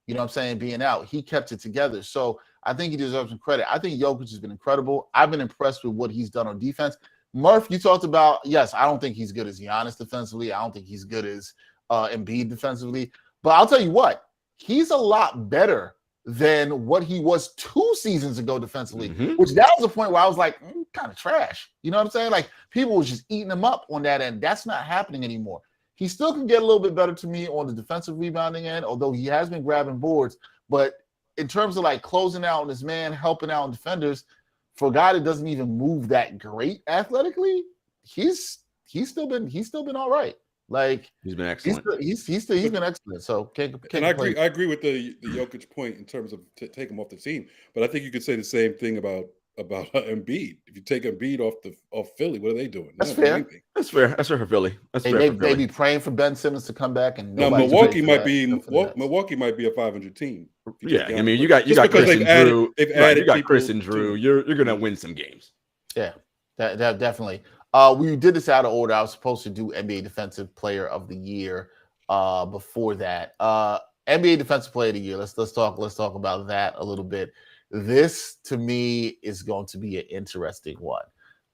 you know what I'm saying, being out. He kept it together. So I think he deserves some credit. I think Jokic has been incredible. I've been impressed with what he's done on defense. Murph, you talked about, yes, I don't think he's good as Giannis defensively. I don't think he's good as Embiid defensively. But I'll tell you what, he's a lot better than what he was 2 seasons ago defensively, which that was a point where I was like, kind of trash. You know what I'm saying? Like, people were just eating him up on that end. That's not happening anymore. He still can get a little bit better to me on the defensive rebounding end, although he has been grabbing boards. But in terms of like closing out on his man, helping out on defenders, for a guy that doesn't even move that great athletically, he's still been all right. Like, he's been excellent. He's been excellent. So can't I agree with the Jokic point in terms of take him off the team. But I think you could say the same thing about Embiid. If you take Embiid off Philly, what are they doing? That's fair. That's fair. That's fair for Philly. They be praying for Ben Simmons to come back, and now Milwaukee might be a 500 team. Yeah, I mean you got Chris and Drew. You got Chris and Drew. You're gonna win some games. Yeah, that definitely. We did this out of order. I was supposed to do NBA Defensive Player of the Year before that. NBA Defensive Player of the Year. Let's talk about that a little bit. This to me is going to be an interesting one.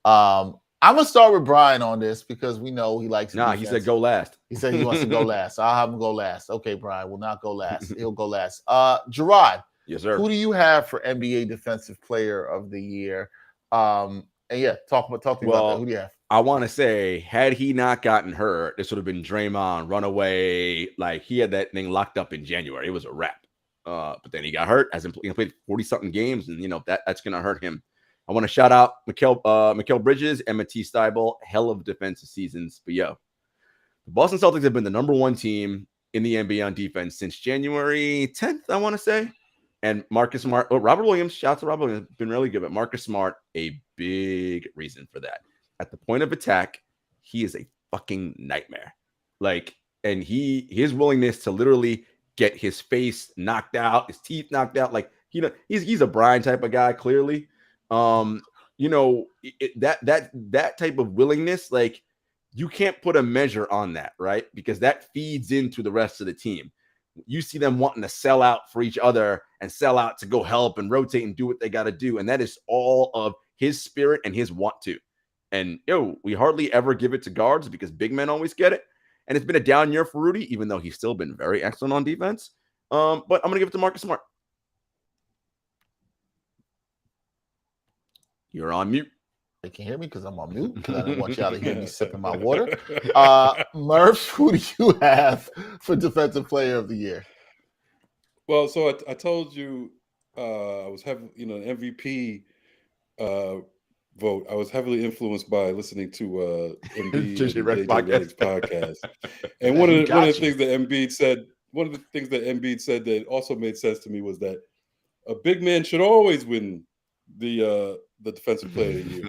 I'm gonna start with Bryan on this because we know he likes. He said go last. He said he wants to go last. I'll have him go last. Okay, Bryan will not go last. He'll go last. Jarod. Yes, sir. Who do you have for NBA Defensive Player of the Year? And yeah, talk to me about that. Who do you have? I want to say, had he not gotten hurt, this would have been Draymond, runaway. Like, he had that thing locked up in January. It was a wrap. But then he got hurt. Hasn't played 40-something games, and that's gonna hurt him. I want to shout out Mikal Bridges and Matisse Thybulle. Hell of defensive seasons. But the Boston Celtics have been the number 1 team in the NBA on defense since January 10th, I want to say. And Marcus Smart, Robert Williams, shout out to Robert Williams, been really good. But Marcus Smart, a big reason for that. At the point of attack, he is a fucking nightmare. Like, and his willingness to literally get his face knocked out, his teeth knocked out. Like, he's a Bryan type of guy, clearly. That type of willingness, like, you can't put a measure on that, right? Because that feeds into the rest of the team. You see them wanting to sell out for each other and sell out to go help and rotate and do what they got to do. And that is all of his spirit and his want to. And we hardly ever give it to guards because big men always get it. And it's been a down year for Rudy, even though he's still been very excellent on defense. But I'm going to give it to Marcus Smart. You're on mute. They can hear me because I'm on mute because I didn't want y'all to hear me sipping my water. Murph, who do you have for Defensive Player of the Year? Well, so I told you I was having, an MVP vote. I was heavily influenced by listening to Embiid JJ Redick's podcast. And one of the things that Embiid said that also made sense to me was that a big man should always win the Defensive Player of the Year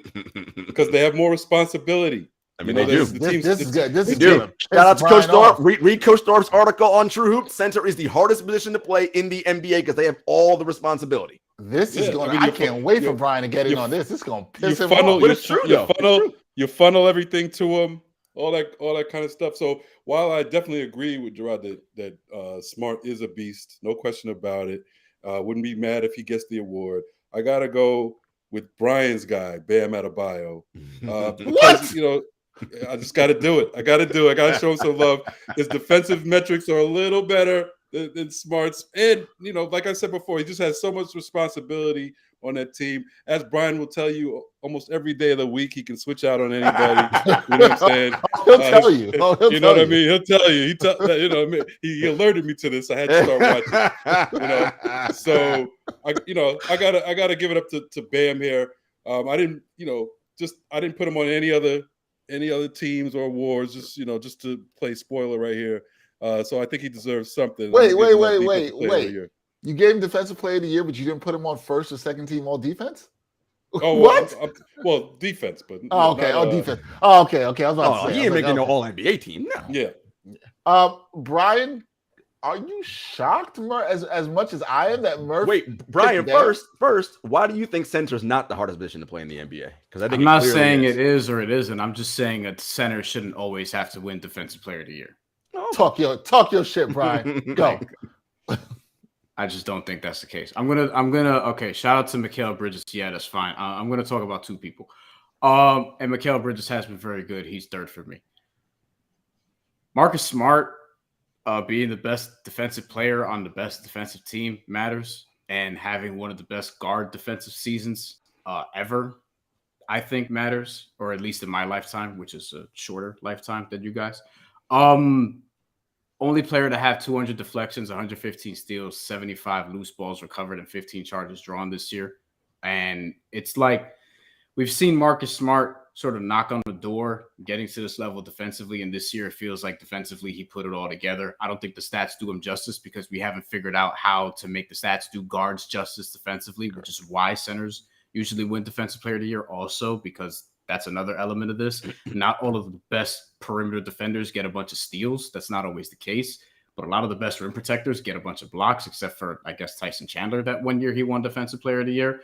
because they have more responsibility. I mean, they do. This is good. This is good. good. Shout out to Coach Thorpe. Read Coach Thorpe's article on True Hoop. Center is the hardest position to play in the NBA because they have all the responsibility. This is going. I can't wait for Bryan to get in on this. It's going to piss him off. But it's true, though. You funnel everything to him, all that kind of stuff. So while I definitely agree with Jarod that Smart is a beast, no question about it. Wouldn't be mad if he gets the award. I gotta go with Bryan's guy, Bam Adebayo. Because, I just got to do it. I got to show him some love. His defensive metrics are a little better than Smart's. And, like I said before, he just has so much responsibility on that team. As Bryan will tell you, almost every day of the week, he can switch out on anybody. You know what I'm saying? He'll tell you. You know what I mean? He'll tell you. He alerted me to this. I had to start watching. So I gotta give it up to Bam here. I didn't put him on any other teams or awards. Just to play spoiler right here. So I think he deserves something. Wait. You gave him Defensive Player of the Year, but you didn't put him on first or second team all defense? Oh, what? Defense, but defense. Okay. I was about to say. He ain't making no All NBA team. No. Yeah. Bryan, are you shocked as much as I am that Murph? Wait, Bryan, first, why do you think center is not the hardest position to play in the NBA? Because I think I'm not saying it is or it isn't. I'm just saying a center shouldn't always have to win Defensive Player of the Year. Talk your shit, Bryan. Go. I just don't think that's the case. I'm gonna. Okay, shout out to Mikal Bridges. Yeah, that's fine. I'm gonna talk about two people. And Mikal Bridges has been very good. He's third for me. Marcus Smart, being the best defensive player on the best defensive team matters, and having one of the best guard defensive seasons ever, I think matters, or at least in my lifetime, which is a shorter lifetime than you guys. Only player to have 200 deflections, 115 steals, 75 loose balls recovered, and 15 charges drawn this year. And it's like we've seen Marcus Smart sort of knock on the door, getting to this level defensively. And this year, it feels like defensively he put it all together. I don't think the stats do him justice because we haven't figured out how to make the stats do guards justice defensively, which is why centers usually win Defensive Player of the Year also, because that's another element of this. Not all of the best perimeter defenders get a bunch of steals. That's not always the case. But a lot of the best rim protectors get a bunch of blocks, except for, I guess, Tyson Chandler that one year he won Defensive Player of the Year.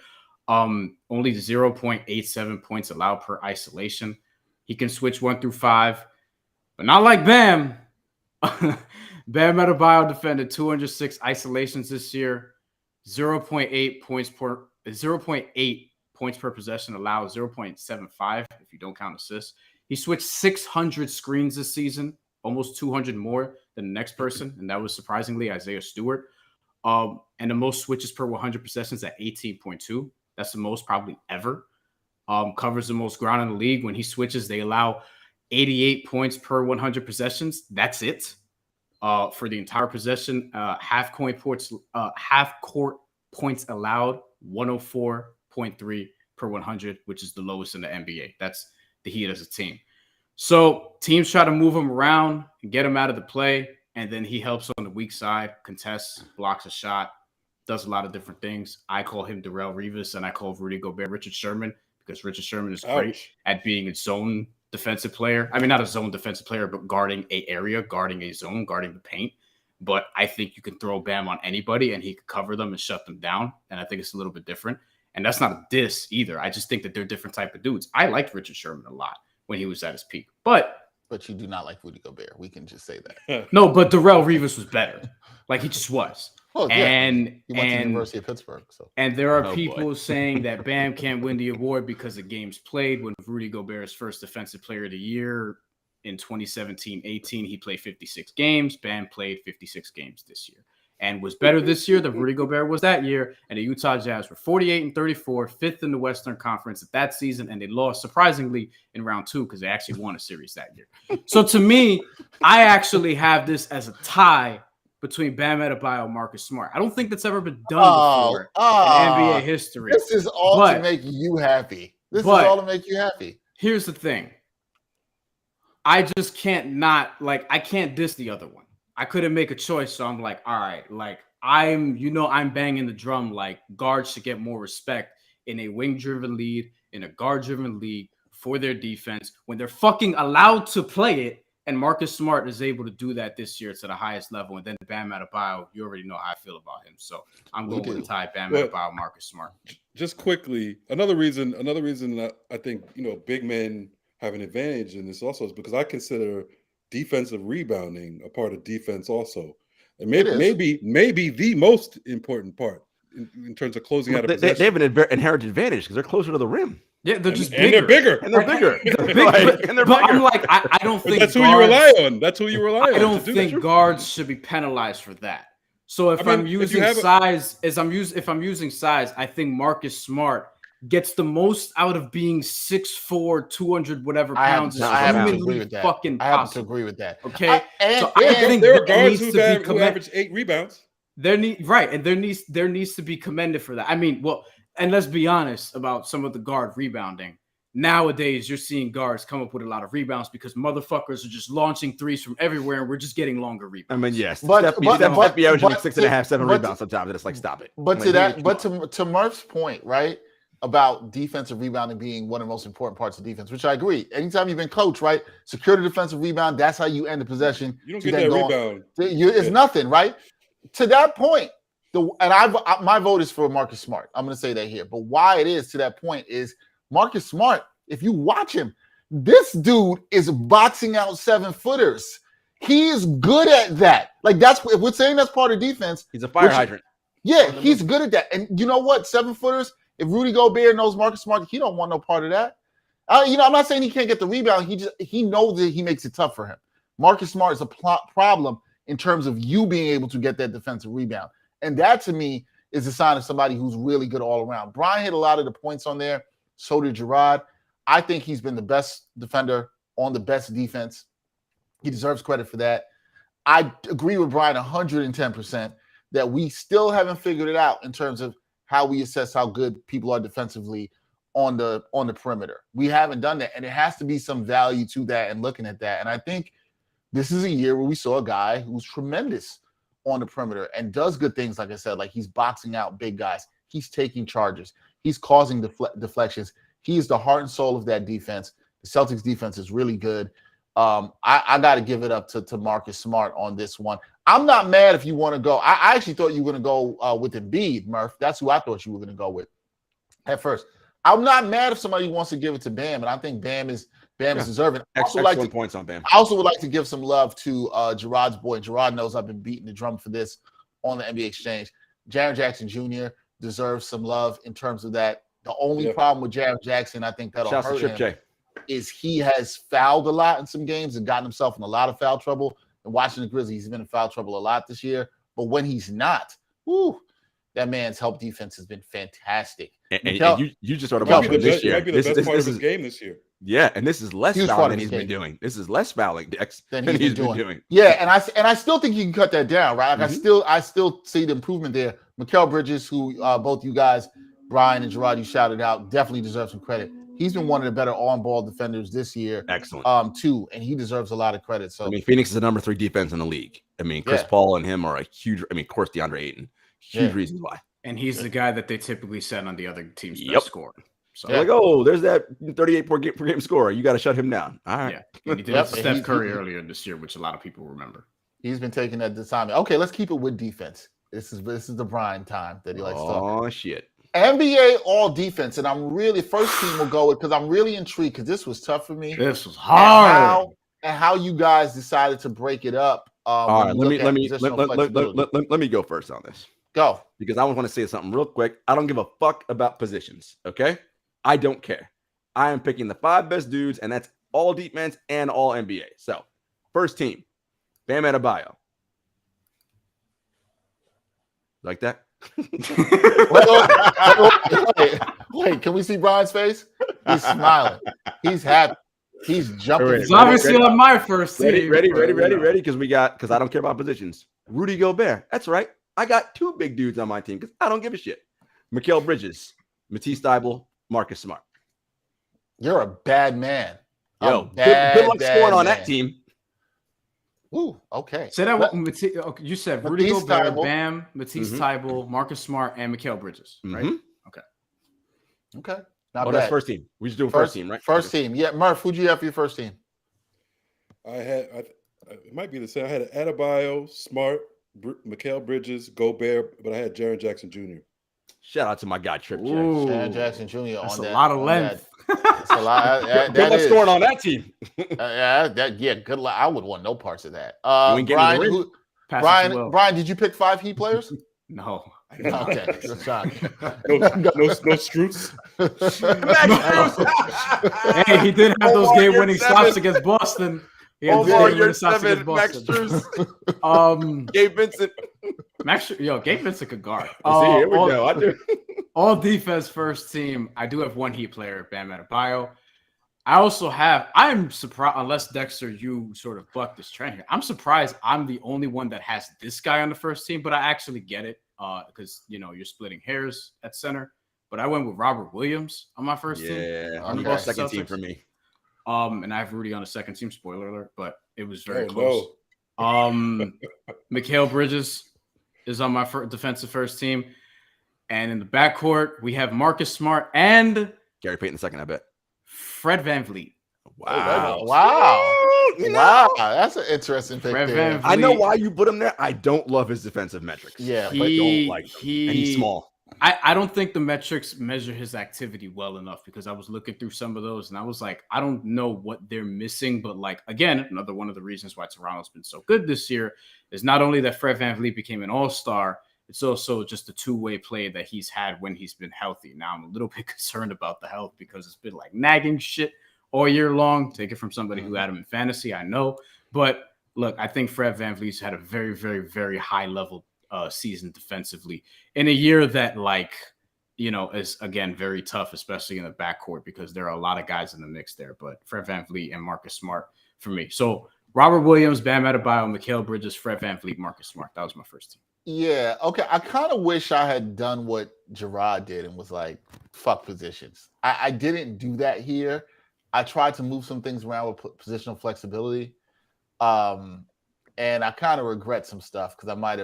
Only 0.87 points allowed per isolation. He can switch 1 through 5, but not like Bam. Bam Adebayo defended 206 isolations this year, 0.8 points per possession allowed, 0.75 if you don't count assists. He switched 600 screens this season, almost 200 more than the next person, and that was surprisingly Isaiah Stewart. And the most switches per 100 possessions at 18.2. That's the most probably ever. Covers the most ground in the league. When he switches, they allow 88 points per 100 possessions. That's it. For the entire possession, half court points allowed, 104.3 per 100, which is the lowest in the NBA. That's the Heat as a team. So teams try to move him around and get him out of the play, and then he helps on the weak side, contests, blocks a shot, does a lot of different things. I call him Darrell Revis, and I call Rudy Gobert Richard Sherman, because Richard Sherman is great at being a zone defensive player. I mean, not a zone defensive player, but guarding a area, guarding a zone, guarding the paint. but I think you can throw Bam on anybody and he could cover them and shut them down. And I think it's a little bit different. And that's not a diss either. I just think that they're different type of dudes. I liked Richard Sherman a lot when he was at his peak, but you do not like Rudy Gobert. We can just say that. No, but Darrell Revis was better. Like he just was. Well, and he went to the University of Pittsburgh. So. And there are people saying that Bam can't win the award because of games played. When Rudy Gobert's first Defensive Player of the Year in 2017-18, he played 56 games. Bam played 56 games this year and was better this year than Rudy Gobert was that year. And the Utah Jazz were 48-34, fifth in the Western Conference at that season, and they lost surprisingly in round 2 because they actually won a series that year. So to me, I actually have this as a tie between Bam Adebayo and Marcus Smart. I don't think that's ever been done before in NBA history. This is all to make you happy. This is all to make you happy. Here's the thing. I just can't I can't diss the other one. I couldn't make a choice, so I'm like, all right, like I'm banging the drum like guards should get more respect in a wing-driven lead, in a guard-driven league for their defense when they're fucking allowed to play it. And Marcus Smart is able to do that this year to the highest level. And then Bam Adebayo, you already know how I feel about him. So I'm going with the tie Bam Adebayo, Marcus Smart. Just quickly, another reason that I think, big men have an advantage in this also is because I consider defensive rebounding a part of defense also. And maybe the most important part in terms of closing out a possession. They have an inherent advantage because they're closer to the rim. Yeah, they're just bigger. And they're bigger. And they're bigger. But I'm like, I don't think that's who you rely on. That's who you rely on. I don't think guards should be penalized for that. So if I'm using size, if I'm using size, I think Marcus Smart gets the most out of being 6'4", 200 whatever pounds. I have to agree with that. I have to agree with that. Okay, I think there are guards who average 8 rebounds. There needs to be commended for that. I mean, and let's be honest about some of the guard rebounding. Nowadays, you're seeing guards come up with a lot of rebounds because motherfuckers are just launching threes from everywhere, and we're just getting longer rebounds. I mean, yes, Steph be averaging like 6.5, 7 rebounds sometimes, and it's like, stop it. But to Murph's point, right, about defensive rebounding being one of the most important parts of defense, which I agree. Anytime you've been coached, right, secure the defensive rebound, that's how you end the possession. You don't get that rebound. It's nothing, right? To that point, my vote is for Marcus Smart. I'm going to say that here. But why it is to that point is Marcus Smart, if you watch him, this dude is boxing out 7-footers. He is good at that. Like if we're saying that's part of defense. He's a fire hydrant. Yeah, he's good at that. And you know what? 7-footers, if Rudy Gobert knows Marcus Smart, he don't want no part of that. I'm not saying he can't get the rebound. He knows that he makes it tough for him. Marcus Smart is a problem in terms of you being able to get that defensive rebound. And that, to me, is a sign of somebody who's really good all around. Bryan hit a lot of the points on there. So did Jarod. I think he's been the best defender on the best defense. He deserves credit for that. I agree with Bryan 110% that we still haven't figured it out in terms of how we assess how good people are defensively on the perimeter. We haven't done that, and it has to be some value to that and looking at that. And I think this is a year where we saw a guy who's tremendous on the perimeter and does good things, like I said, like he's boxing out big guys. He's taking charges. He's causing deflections. He is the heart and soul of that defense. The Celtics defense is really good. I got to give it up to Marcus Smart on this one. I'm not mad if you want to go. I actually thought you were going to go with Embiid, Murph. That's who I thought you were going to go with at first. I'm not mad if somebody wants to give it to Bam, and I think Bam is deserving. Excellent points on Bam. I also would like to give some love to Jarod's boy. Jarod knows I've been beating the drum for this on the NBA Exchange. Jaren Jackson Jr. deserves some love in terms of that. The only problem with Jaren Jackson, I think that'll hurt him, is he has fouled a lot in some games and gotten himself in a lot of foul trouble. And watching the Grizzlies, he's been in foul trouble a lot this year. But when he's not, that man's help defense has been fantastic. And you just sort of about this year. Might be the best part of his game this year. Yeah, and this is less fouling than he's been doing. This is less fouling, Dex, than he's been doing. Yeah, and I still think you can cut that down, right? Like I still see the improvement there. Mikal Bridges, who both you guys, Bryan and Jarod, you shouted out, definitely deserves some credit. He's been one of the better on-ball defenders this year. Excellent. Too, and he deserves a lot of credit. So Phoenix is the number 3 defense in the league. Chris Paul and him are a huge. Of course, DeAndre Ayton, huge reasons why. And he's the guy that they typically set on the other team's best score. So like, there's that 38 per game scorer. You got to shut him down. All right. Yeah, and he did Steph Curry earlier this year, which a lot of people remember. He's been taking that assignment. Okay, let's keep it with defense. This is the Bryan time that he likes to talk. Oh shit. NBA all defense, and I'm really first team will go with because I'm really intrigued because this was tough for me. This was hard. And how you guys decided to break it up. All right, let me go first on this. Go. Because I want to say something real quick. I don't give a fuck about positions. Okay, I don't care. I am picking the 5 best dudes, and that's all defense and all NBA. So, first team, Bam Adebayo. Like that? wait, can we see Brian's face? He's smiling. He's happy. He's jumping. It's obviously on my first team. Ready. Because I don't care about positions. Rudy Gobert. That's right. I got 2 big dudes on my team because I don't give a shit. Mikal Bridges, Matisse Thybulle, Marcus Smart. You're a bad man. Yo, good luck scoring on that team. Ooh, okay. Say that. You said Rudy Gobert, Bam, Matisse Thybulle, Marcus Smart, and Mikal Bridges, right? Okay. Not bad. That's first team. We just doing first team, right? First team. Yeah, Murph, who'd you have for your first team? It might be the same. I had Adebayo, Smart, Mikal Bridges, Gobert, but I had Jaren Jackson Jr. Shout out to my guy Trip J. Jaren Jackson Jr. That's on a that. lot of length. That's a lot. Good luck scoring on that team. Good luck. I would want no parts of that. Brian, did you pick 5 Heat players? No. Okay, good shot. No Strus. Hey, he did have those game-winning stops against Boston. He had year 7, Max Strus. Gabe Vincent. Gabe Vincent could guard. Here we go. I do. All defense first team. I do have 1 Heat player, Bam Adebayo. I also have, I'm surprised, unless Dexter, you sort of bucked this trend here. I'm surprised I'm the only one that has this guy on the first team, but I actually get it because, you're splitting hairs at center. But I went with Robert Williams on my first team. Yeah, second team for me. And I have Rudy on the second team, spoiler alert, but it was very close. Mikal Bridges is on my defensive first team. And in the backcourt, we have Marcus Smart and Gary Payton II, I bet. Fred VanVleet. Wow. That's an interesting pick there. I know why you put him there. I don't love his defensive metrics. Yeah, but don't like him. And he's small. I don't think the metrics measure his activity well enough because I was looking through some of those and I was like, I don't know what they're missing. But again, another one of the reasons why Toronto's been so good this year is not only that Fred VanVleet became an all-star, it's also just a two-way play that he's had when he's been healthy. Now I'm a little bit concerned about the health because it's been nagging shit all year long. Take it from somebody who had him in fantasy, I know. But look, I think Fred VanVleet's had a very, very, very high level season defensively in a year that is again very tough, especially in the backcourt because there are a lot of guys in the mix there. But Fred VanVleet and Marcus Smart for me. So Robert Williams, Bam Adebayo, Mikal Bridges, Fred VanVleet, Marcus Smart. That was my first team. Yeah. Okay. I kind of wish I had done what Jarod did and was like, fuck positions. I didn't do that here. I tried to move some things around with positional flexibility. And I kind of regret some stuff because I might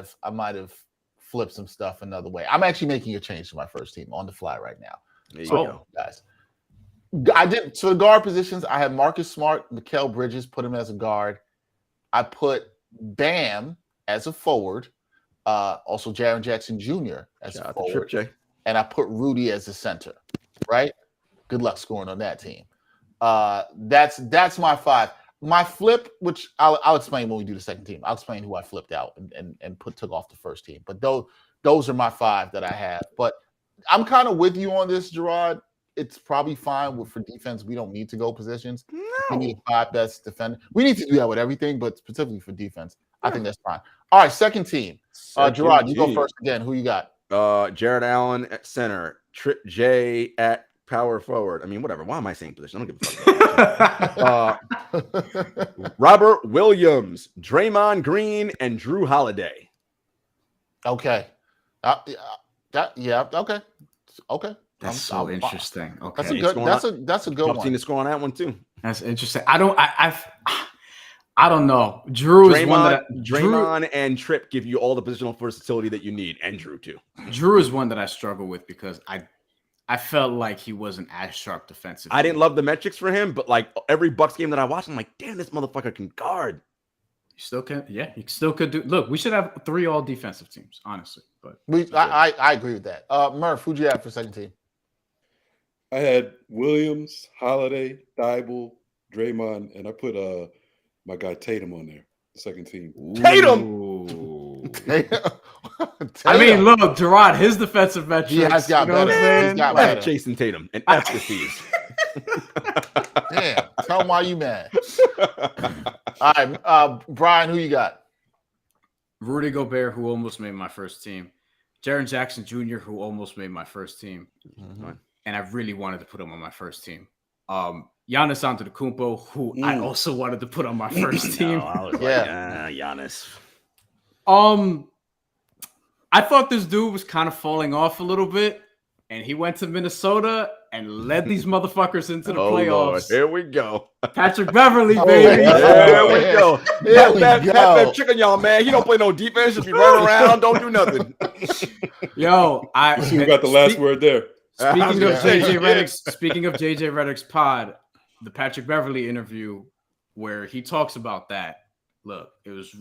have flipped some stuff another way. I'm actually making a change to my first team on the fly right now. There you go. Guys. I did so the guard positions. I had Marcus Smart, Mikal Bridges, put him as a guard. I put Bam as a forward. Also Jaren Jackson Jr. as a forward. And I put Rudy as a center. Right? Good luck scoring on that team. That's my 5. My flip, which I'll explain when we do the second team. I'll explain who I flipped out and took off the first team. But those are my 5 that I have. But I'm kind of with you on this, Jarod. It's probably fine for defense. We don't need to go positions. No. We need 5 best defender. We need to do that with everything, but specifically for defense, I think that's fine. All right, second team. Jarod, you go first again. Who you got? Jared Allen at center. Trip J at power forward. I mean, whatever. Why am I saying position? I don't give a fuck. Robert Williams, Draymond Green, and Drew Holiday. Okay. Okay. That's so interesting. Okay. That's a good that's a good one. Seen the score on that one too. That's interesting. I don't know. Drew is one that Draymond and Tripp give you all the positional versatility that you need, and Drew too. Drew is one that I struggle with because I felt like he wasn't as sharp defensively. I didn't love the metrics for him, but every Bucks game that I watched, I'm like, damn, this motherfucker can guard. You still can, yeah. You still could do. Look, we should have 3 all defensive teams, honestly. But I agree with that. Murph, who'd you have for second team? I had Williams, Holiday, Thibault, Draymond, and I put my guy Tatum on there, second team. Tatum. I mean, look, Jarod, his defensive metrics. He has got better. He's got better. Jason Tatum and F the C's. Damn, tell him why you mad. All right, Brian, who you got? Rudy Gobert, who almost made my first team. Jaren Jackson Jr., who almost made my first team. Mm-hmm. And I really wanted to put him on my first team. Giannis Antetokounmpo, who I also wanted to put on my first team. I was Giannis. I thought this dude was kind of falling off a little bit, and he went to Minnesota and led these motherfuckers into the playoffs. Lord. Here we go. Patrick Beverly, baby. There we go. There we Pat go. chicken, y'all, man. He don't play no defense. Just be running around. Don't do nothing. Yo, You got the last word there. Speaking of JJ Yeah. Redick's pod, the Patrick Beverly interview where he talks about that. Look, it was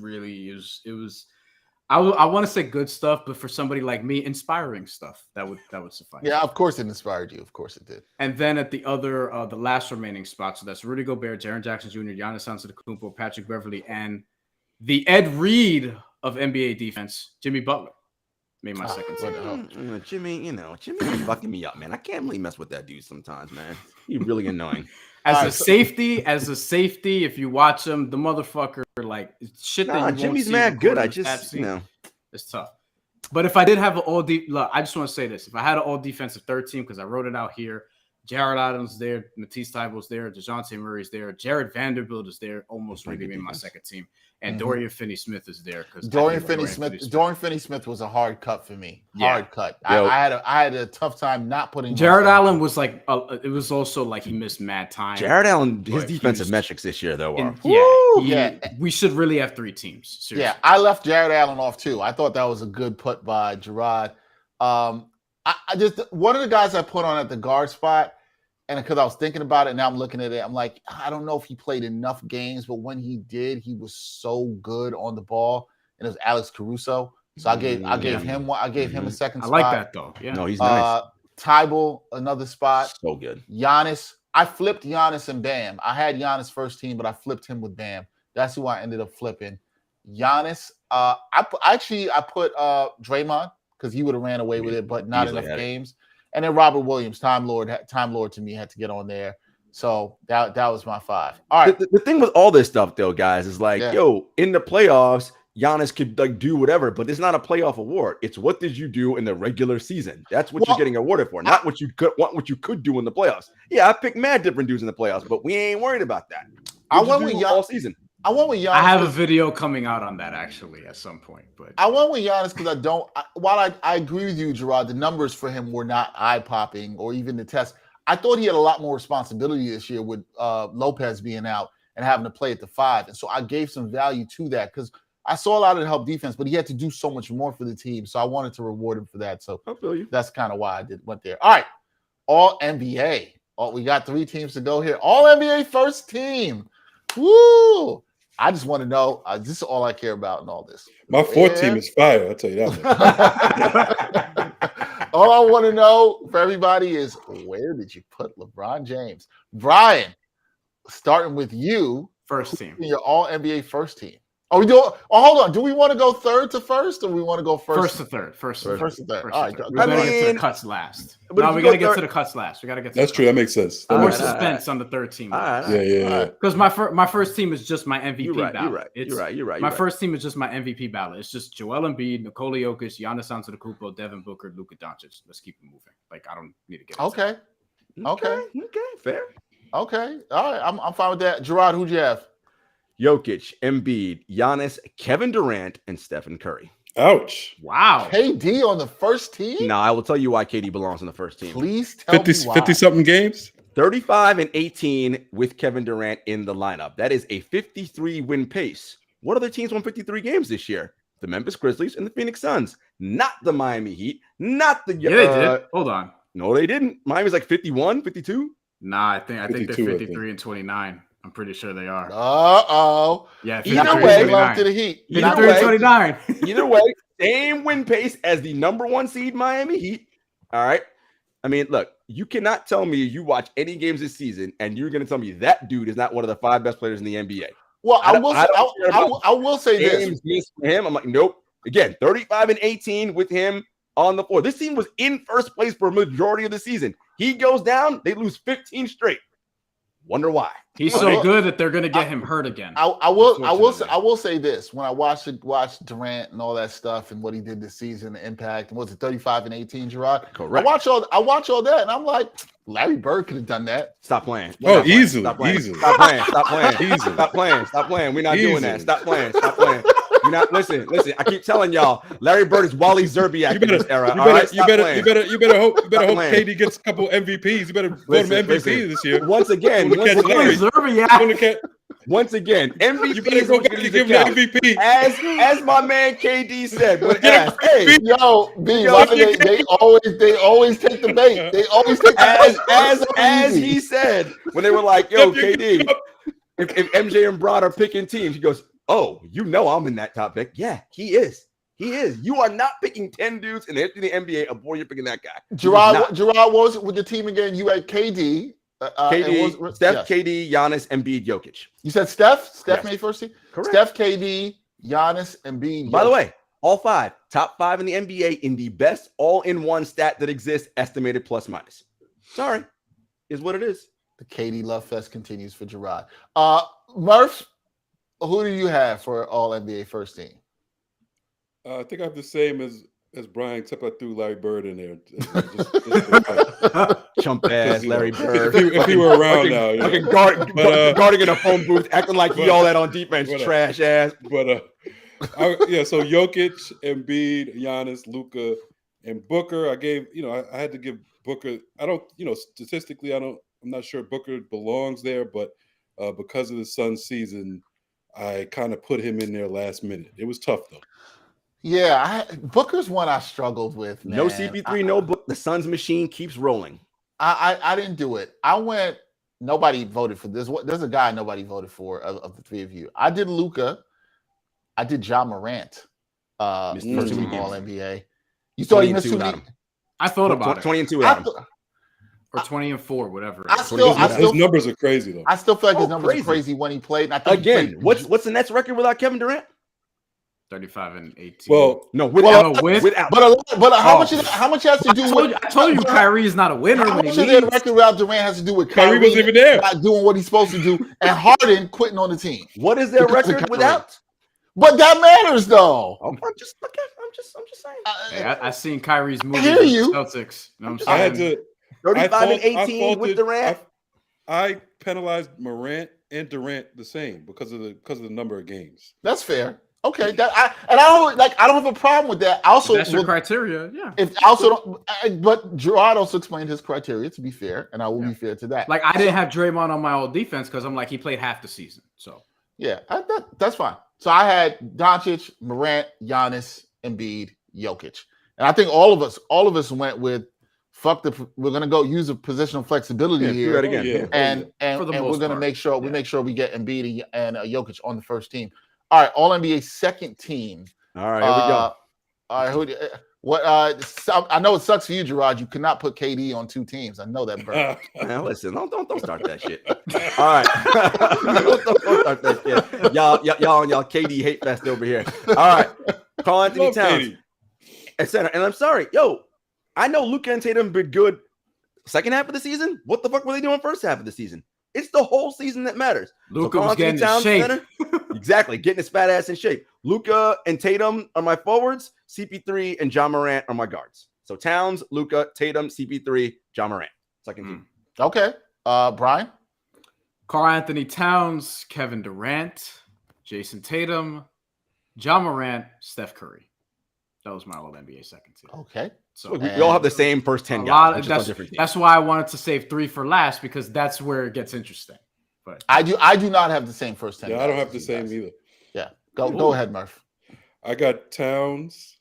I want to say good stuff, but for somebody like me, inspiring stuff that would suffice. Yeah, of course it inspired you. Of course it did. And then at the other, the last remaining spot, so that's Rudy Gobert, Jaren Jackson Jr., Giannis Antetokounmpo, Patrick Beverly, and the Ed Reed of NBA defense, Jimmy Butler, made my second team. Jimmy, Jimmy's fucking me up, man. I can't really mess with that dude sometimes, man. He's really annoying. As a safety, if you watch him, the motherfucker, like, shit that you Jimmy's won't see mad good. I just, just, it's tough. But if I did have an all deep, look, I just want to say this: if I had an all defensive third team, because I wrote it out here, Jared Adams there, Matisse Thybulle's there, DeJounte Murray's there, Jared Vanderbilt is there, almost really made my second team, and Dorian Finney-Smith is there because Dorian Finney-Smith was a hard cut for me. Hard cut. I had a tough time not putting. Jared Allen was like, it was also like he missed mad time. Jared Allen, his defensive metrics this year though are we should really have 3 teams. Seriously. Yeah, I left Jared Allen off too. I thought that was a good put by Jarod. I just one of the guys I put on at the guard spot, and because I was thinking about it, now I'm looking at it, I'm like, I don't know if he played enough games, but when he did, he was so good on the ball, and it was Alex Caruso. So I gave him one. I gave him a second spot. I like that though. Yeah, no, he's nice. Thibault, another spot. So good. Giannis. I flipped Giannis and Bam. I had Giannis first team, but I flipped him with Bam. That's who I ended up flipping. Giannis. I put Draymond because he would have ran away with it, but not enough games. And then Robert Williams, Time Lord to me, had to get on there. So that was my 5. All right. The thing with all this stuff, though, guys, is like, in the playoffs, Giannis could like do whatever, but it's not a playoff award. It's what did you do in the regular season? That's what you're getting awarded for, not what you could do in the playoffs. Yeah, I picked mad different dudes in the playoffs, but we ain't worried about that. I went with all season. I went with Giannis. I have a video coming out on that actually at some point, but I went with Giannis because while I agree with you, Jarod, the numbers for him were not eye-popping or even the test. I thought he had a lot more responsibility this year with Lopez being out and having to play at the 5. And so I gave some value to that because I saw a lot of the help defense, but he had to do so much more for the team. So I wanted to reward him for that. So I feel you. That's kind of why I went there. All right. All NBA. We got 3 teams to go here. All NBA first team. Woo! I just want to know. This is all I care about in all this. My 4th team is fire. I'll tell you that. All I want to know for everybody is where did you put LeBron James? Brian, starting with you. First team. Your all NBA first team. Oh, hold on. Do we want to go third to first, or we want to go first to third? First to third. All right. We're going to get to the cuts last. No, we got to get to the cuts last. We got to get to That's true. That makes sense. More suspense on the third team. Yeah. Because my first team is just my MVP ballot. You're right. My first team is just my MVP ballot. It's just Joel Embiid, Nikola Jokic, Giannis Antetokounmpo, Devin Booker, Luka Doncic. Let's keep it moving. Like, I don't need to get Okay. Fair. Okay. All right. I'm fine with that. Jarod, who'd you have? Jokic, Embiid, Giannis, Kevin Durant, and Stephen Curry. Ouch. Wow. KD on the first team? No, I will tell you why KD belongs on the first team. Please tell me why. 50-something games? 35 and 18 with Kevin Durant in the lineup. That is a 53-win pace. What other teams won 53 games this year? The Memphis Grizzlies and the Phoenix Suns. Not the Miami Heat. Not the... Yeah, they did. Hold on. No, they didn't. Miami's like 51, 52. Nah, I think they're 53 and 29. I'm pretty sure they are. Yeah. Either way, to the Heat. 29. Either way, same win pace as the number 1 seed Miami Heat. All right. I mean, look, you cannot tell me you watch any games this season and you're going to tell me that dude is not one of the 5 best players in the NBA. Well, I will say this. For him, I'm like, nope. Again, 35 and 18 with him on the floor. This team was in first place for a majority of the season. He goes down, they lose 15 straight. Wonder why. He's so good that they're going to get him hurt again. I will say this. When I watched Durant and all that stuff and what he did this season, the impact, and was it 35 and 18, Jarod? Correct. I watch all that, and I'm like, Larry Bird could have done that. Stop playing. Easily. Stop playing. Stop playing. We're not doing that. Stop playing. You're not listen. I keep telling y'all, Larry Bird is Wally Zerbiak in this era. You better hope KD gets a couple MVPs. You better vote him MVP this year. Once again, MVP. You better go get him the MVP. As my man KD said, when asked, hey, they always take the bait. They always take the as he said when they were like, yo, KD, if MJ and Bron are picking teams, he goes, oh, you know I'm in that top pick. Yeah, he is. You are not picking 10 dudes in the history of the NBA before you're picking that guy. Gerard, what was it with the team again? You had KD. Steph, KD, Giannis, Embiid, Jokic. You said Steph? Steph yes. made first team? Correct. Steph, KD, Giannis, Embiid. By the way, all 5, top 5 in the NBA in the best all-in-one stat that exists, estimated plus minus. Sorry, is what it is. The KD love fest continues for Gerard. Murph, who do you have for all NBA first team? I think I have the same as Brian, except I threw Larry Bird in there. Chump ass Larry Bird. If he were around now, fucking guarding in a phone booth, acting like he all that on defense, trash ass. So Jokic, Embiid, Giannis, Luka, and Booker. I had to give Booker. Statistically, I'm not sure Booker belongs there, but because of the Suns season, I kind of put him in there last minute. It was tough though. Yeah, Booker's one I struggled with. Man. No CP3, no Book. The Suns machine keeps rolling. I didn't do it. I went. Nobody voted for this. There's a guy nobody voted for of the 3 of you. I did Luka. I did Jamal Morant. First team All NBA. You thought he missed 2 games? I thought about 20 and 2 without him. Or 20 and 4, whatever. His numbers are crazy though. I still feel like his numbers are crazy when he played. And I think what's the Nets record without Kevin Durant? 35 and 18. Well, no, without. But how much has to do I told you Kyrie is not a winner. How much of the record without Durant has to do with Kyrie wasn't even there, not doing what he's supposed to do, and Harden quitting on the team? What is their record without? But that matters, though. I'm just saying. I seen Kyrie's movie. I hear you. Celtics. You know what I'm saying? I had to 35 and 18 with Durant. I penalized Morant and Durant the same because of the number of games. That's fair. Okay, I don't have a problem with that. That's your criteria, yeah. But Gerard also explained his criteria, to be fair, and I will be fair to that. Like, I didn't have Draymond on my old defense because I'm like, he played half the season. So yeah, that's fine. So I had Doncic, Morant, Giannis, Embiid, Jokic, and I think all of us went with we're gonna go use a positional flexibility here again. And we're gonna make sure we get Embiid and Jokic on the first team. All right, All NBA second team. All right, here we go. All right, I know it sucks for you, Jarod. You cannot put KD on 2 teams. I know that, bro. Now listen, don't start that shit. All right, don't start that shit. Y'all KD hate fest over here. All right, Karl Anthony Towns at center, and I'm sorry, I know Luka and Tatum been good second half of the season. What the fuck were they doing first half of the season? It's the whole season that matters. Luka was getting in shape. Exactly, getting his fat ass in shape. Luka and Tatum are my forwards. CP3 and John Morant are my guards. So Towns, Luka, Tatum, CP3, John Morant. Second team. Okay. Brian? Karl Anthony Towns, Kevin Durant, Jason Tatum, John Morant, Steph Curry. That was my All-NBA second team. Okay. So we all have the same first 10 guys. That's why I wanted to save 3 for last, because that's where it gets interesting. But I do not have the same first 10 guys. I don't have the same either. Yeah. Go ahead, Murph. I got Towns,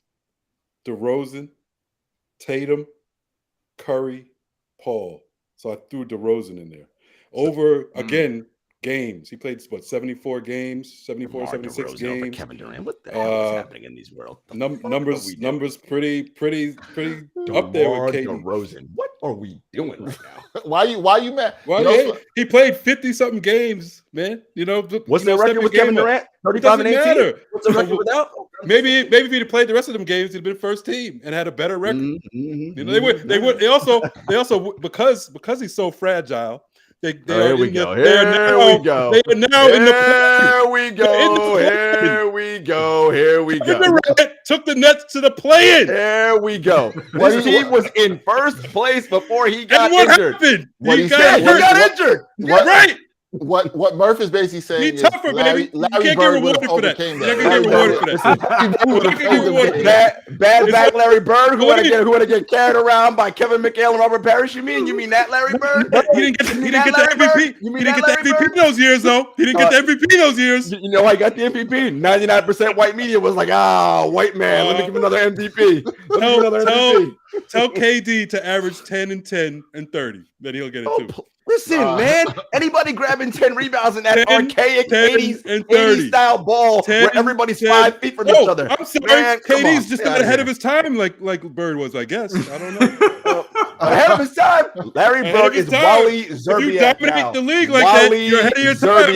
DeRozan, Tatum, Curry, Paul. So I threw DeRozan in there. Again, games. He played, what, 74 games, 74, DeMar 76 DeRozan over games. Kevin Durant. What the hell is happening in these worlds? Numbers pretty up there DeMar with KD. DeRozan. What are we doing right now? Why you mad? Well, You know, yeah, he played 50-something games, man. What's their record with Kevin Durant? 35 and 18? Matter. What's the record without? Maybe if he'd have played the rest of them games, he'd have been first team and had a better record. Mm-hmm. You know, they also because he's so fragile. They are now in the Here we go. Durant took the Nets to the play-in. Here we go. This team was in first place before he got injured. Happened? He got injured. Right. What Murph is basically saying is tougher, Larry you can't get rewarded for that. You can't get rewarded for that. Bad back Larry Bird, who had to get carried around by Kevin McHale and Robert Parrish. You mean that Larry Bird? He didn't get the MVP. He didn't get the MVP those years, though. He didn't get the MVP those years. You know, I got the MVP. 99% white media was like, white man. Let me give him another MVP. Tell KD to average 10 and 10 and 30. Then he'll get it too. Listen, man. Anybody grabbing 10 rebounds in that archaic 80s style ball where everybody's 5 feet from each other. I'm sorry. Man, KD's just not ahead of his time like Bird was, I guess. I don't know. Ahead of his time. Larry Bird is Wally Zerbiak. If you dominate the league like that, you're ahead of your time.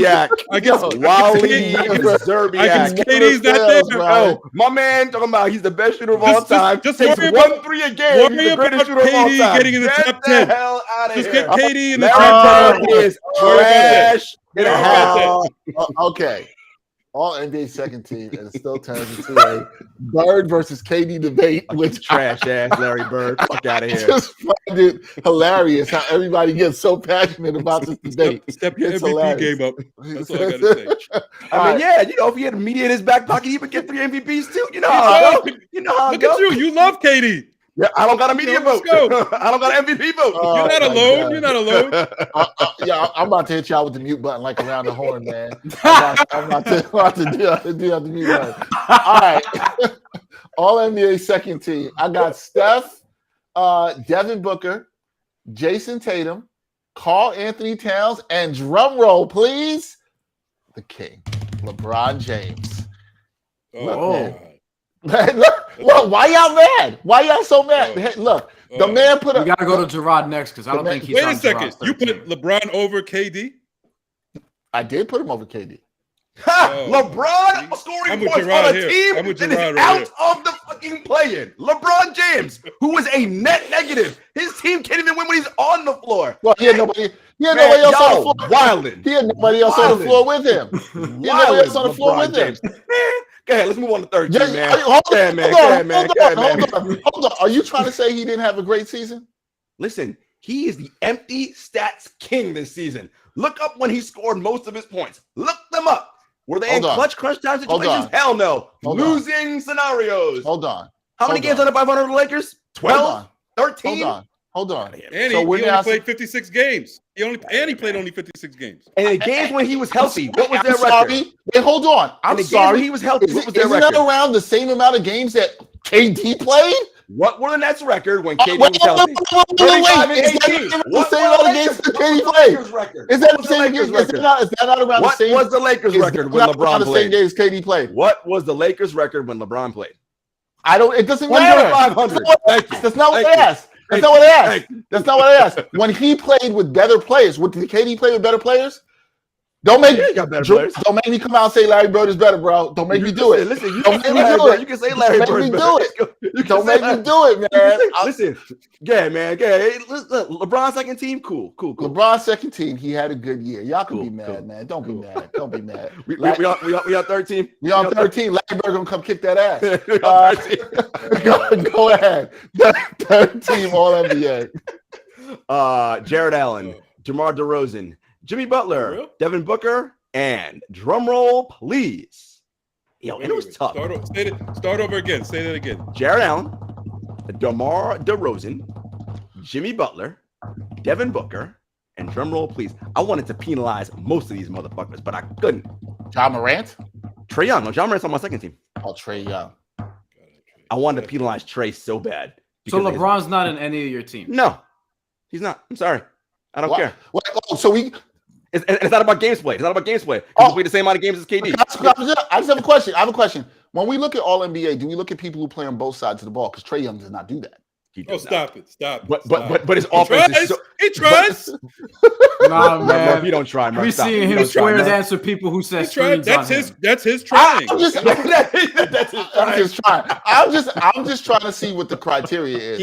I guess Wally Zerbiak. I guess KD's not there. No, my man talking about he's the best shooter of all time. Just takes 1 3 a game. He's the greatest shooter of all time. Getting in the top 10. The hell out of just here. get KD in the top 10. Is trash. Okay. All NBA second team, and it still turns into a Bird versus KD debate with trash ass Larry Bird. Fuck out of here. I just find it hilarious how everybody gets so passionate about this debate. Step your MVP hilarious. Game up. That's all I gotta say. I mean, yeah, if he had media in his back pocket, he would get 3 MVPs too. You know how Look at you. You love KD. Yeah, I don't got a media vote. I don't got an MVP vote. You're not alone. You're not alone. I'm about to hit y'all with the mute button like around the horn, man. I'm about to do the mute button. All right. All NBA second team. I got Steph, Devin Booker, Jason Tatum, Karl Anthony Towns, and drum roll, please, the king, LeBron James. Look, why y'all mad? Why y'all so mad? Hey, look, the man put up. We gotta go to Jarod next because I don't think he's. Wait a second. You put LeBron over KD? I did put him over KD. LeBron scoring points on a team that is out of the fucking play-in. LeBron James, who was a net negative. His team can't even win when he's on the floor. Well, he had nobody else on the floor. Wildin'. He had nobody else on the floor with him. He had nobody else on the floor with him. Go ahead, let's move on to third team, man. Hold on. Are you trying to say he didn't have a great season? Listen, he is the empty stats king this season. Look up when he scored most of his points. Look them up. Were they in clutch time situations? Hell no. Losing scenarios. Hold on. How many games under 500 the Lakers? 12? 13? Hold on. And he only played 56 games. He played only 56 games. And the games when he was healthy, what was their record? Wait, hold on. I'm sorry. When he was healthy, what was their record? Isn't that around the same amount of games that KD played? What were the Nets' record when KD was healthy? Is that the same amount of games that KD played? Is that the same game? Is that not around the same? What was the Lakers' record when LeBron played? The same games KD played. What was the Lakers' record when LeBron played? It doesn't matter. 500. That's not what I asked. That's not what I asked. That's not what I asked. When he played with better players, did KD play with better players? Don't make me come out and say Larry Bird is better, bro. Don't make me do it. Listen, you can say Larry Bird is better. Don't make me do it, man. Listen, man. LeBron's second team, cool. LeBron's second team, he had a good year. Y'all can be mad, man. Don't be mad. Don't be mad. We on third team. We on 13. Larry Bird gonna come kick that ass. Go ahead. Third team All NBA. Jarrett Allen, DeMar DeRozan, Jimmy Butler, Devin Booker, and drum roll, please. And it was tough. Start over again. Say that again. Jarrett Allen, DeMar DeRozan, Jimmy Butler, Devin Booker, and drum roll, please. I wanted to penalize most of these motherfuckers, but I couldn't. John Morant? Trae Young. No, John Morant's on my second team. Oh, Trae Young. I wanted to penalize Trae so bad. So LeBron's not in any of your team? No, he's not. I'm sorry. I don't care. So It's not about games played. It's not about games played. He played the same amount of games as KD. I just have a question. I have a question. When we look at all NBA, do we look at people who play on both sides of the ball? Because Trae Young does not do that. Stop it. But his offense is he tries. Nah, man. You don't try, man. We seeing him square dance with people who said screens on him. That's his trying. I'm just trying. I'm just trying to see what the criteria is.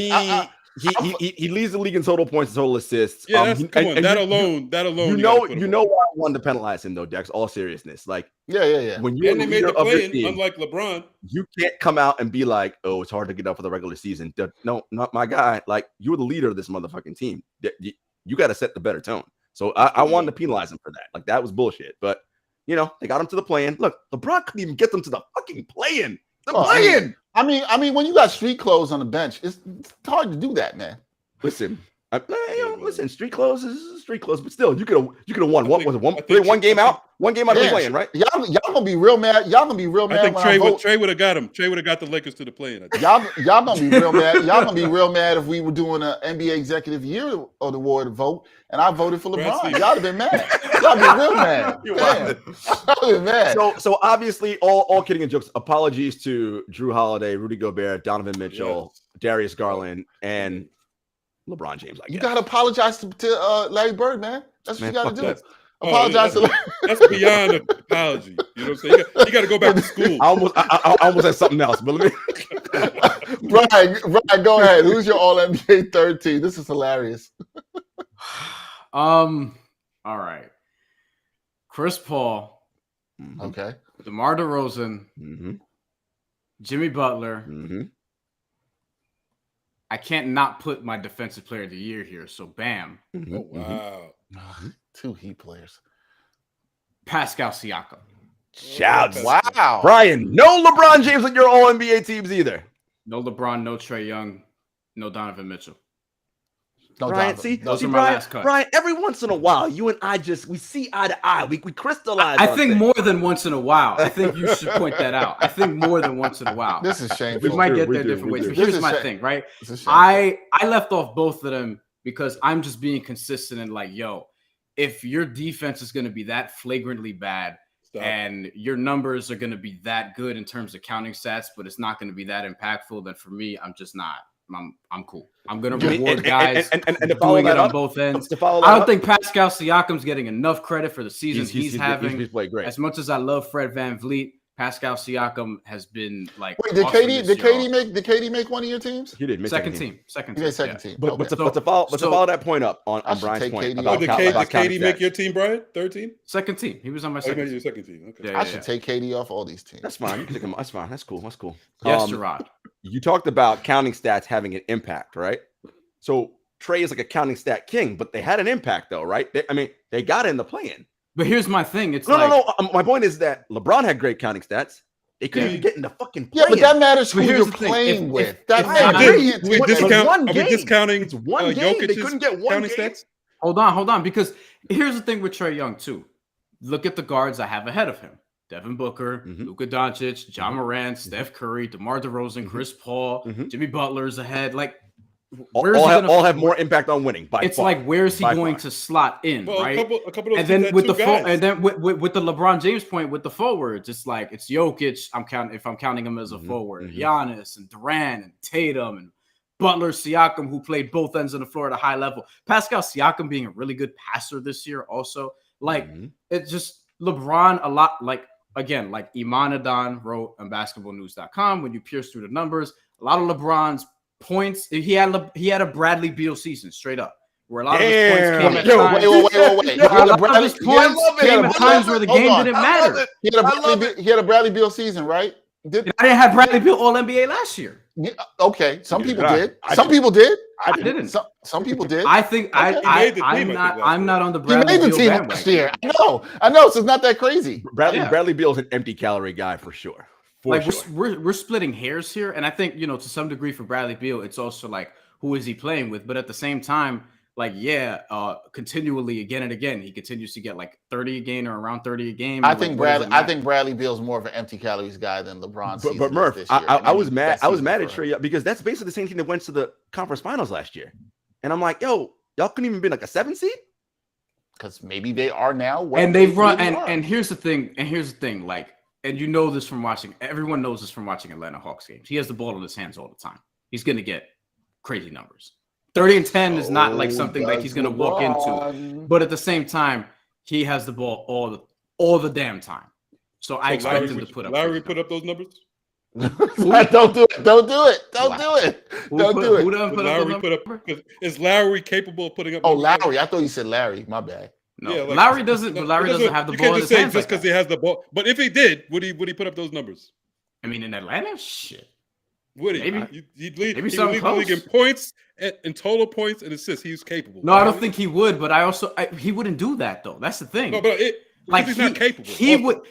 He leads the league in total points and total assists. Yeah, come on. That alone. You know why I wanted to penalize him though, Dex. All seriousness, like yeah. When you're and they made the play, unlike LeBron, you can't come out and be like, "Oh, it's hard to get up for the regular season." No, not my guy. Like you're the leader of this motherfucking team. You got to set the better tone. So I wanted to penalize him for that. Like that was bullshit. But they got him to the play-in. Look, LeBron couldn't even get them to the fucking play-in. Play-in. I mean, when you got street clothes on the bench, it's hard to do that, man. Listen, street clothes is street clothes, but still, you could have won. What was it? One game out of the play-in, right? Y'all gonna be real mad. Y'all gonna be real mad. I think Trae would have got him. Trae would have got the Lakers to the play-in. Y'all gonna be real mad. Y'all gonna be real mad if we were doing an NBA Executive Year of the Award vote and I voted for LeBron. Y'all have been mad. Y'all be real mad. Y'all been mad. So obviously, all kidding and jokes. Apologies to Drew Holiday, Rudy Gobert, Donovan Mitchell, Darius Garland, and LeBron James. You gotta apologize to Larry Bird, man. That's what you gotta do. Apologize to Larry. That's beyond an apology. You know what I'm saying? You got to go back to school. I almost had something else, but let me. Brian, go ahead. Who's your All NBA third team? This is hilarious. All right. Chris Paul. Okay. DeMar DeRozan. Jimmy Butler. I can't not put my defensive player of the year here. So bam. Oh, wow. 2 Heat players. Pascal Siakam. Shouts. Wow. Brian, no LeBron James on your All NBA teams either. No LeBron, no Trae Young, no Donovan Mitchell. No, Brian, those are my last cuts. Brian, every once in a while, you and I we see eye to eye. We crystallize. I think more than once in a while. I think you should point that out. I think more than once in a while. This is shameful. We might get there different ways. But here's my thing, right? I left off both of them because I'm just being consistent and like, yo, if your defense is going to be that flagrantly bad and your numbers are going to be that good in terms of counting stats, but it's not going to be that impactful, then for me, I'm just not. I'm cool. I'm going to reward guys and doing it on both ends. I don't think Pascal Siakam's getting enough credit for the seasons he's having. He's played great. As much as I love Fred VanVleet, Pascal Siakam has been like. Wait, did KD make one of your teams? He did. Second team. Second team. But to follow that point up on Brian's point. Did KD make your team, Brian? Third team? Second team. He was on my second team. Your second team. Okay. I should take KD off all these teams. That's fine. You can take him. That's fine. That's cool. Yes, Jarod. You talked about counting stats having an impact, right? So Trae is like a counting stat king, but they had an impact though, right? They got in the play-in. But here's my thing. It's no. My point is that LeBron had great counting stats. They couldn't even get in the fucking play-in. Yeah, but that matters who you're playing with. We're discounting. It's one game. They couldn't get one game. Stats? Hold on. Because here's the thing with Trae Young too. Look at the guards I have ahead of him. Devin Booker, Luka Doncic, John Morant, Steph Curry, DeMar DeRozan, Chris Paul, Jimmy Butler's ahead. Like, all have more impact on winning. It's like, where's he going to slot in, right? A couple of and then with the with the LeBron James point with the forwards, it's like it's Jokic. If I'm counting him as a forward, Giannis and Durant and Tatum and Butler, Siakam, who played both ends of the floor at a high level. Pascal Siakam being a really good passer this year, also like it's just LeBron a lot like. Again, like Iman Adan wrote on basketballnews.com, when you pierce through the numbers, a lot of LeBron's points, he had a Bradley Beal season straight up, where a lot of his points came at times. Wait. A lot of his points came at times where the game didn't matter. He had a Bradley Beal season, right? I didn't have Bradley Beal All NBA last year. Yeah, okay, some people did. Some people did. I didn't. Some people did. I think I'm not on the Bradley Beal. He made the team bandwagon. last year. I know. So it's not that crazy. Bradley Beal's an empty calorie guy for sure. We're splitting hairs here, and I think to some degree for Bradley Beal, it's also like who is he playing with, but at the same time, continually again and again, he continues to get like 30 a game or around 30 a game. I think Bradley Beal's more of an empty calories guy than LeBron. But Murph, I was mad. I was mad at Trae because that's basically the same team that went to the conference finals last year, and I'm like, yo, y'all couldn't even be like a 7 seed. because maybe they are now. And they've run. And here's the thing. Like, and you know this from watching. Everyone knows this from watching Atlanta Hawks games. He has the ball in his hands all the time. He's gonna get crazy numbers. 30 and 10 is not like something like he's gonna walk into. But at the same time, he has the ball all the damn time. So I expect him to put up. Lowry put up those numbers. Don't do it. Don't do it. Don't do it. Don't do it. Who done put up? Is Lowry capable of putting up? Oh, Lowry. I thought you said Larry. My bad. No, yeah, like, Lowry doesn't. But Lowry doesn't have the ball in his hands. Just because he has the ball. But if he did, would he put up those numbers? I mean, in Atlanta, shit. Would he? Maybe. He'd lead Maybe the league in points, in total points and assists. He's capable. No, I don't think he would. But he wouldn't do that though. That's the thing. No, but he's not capable. He would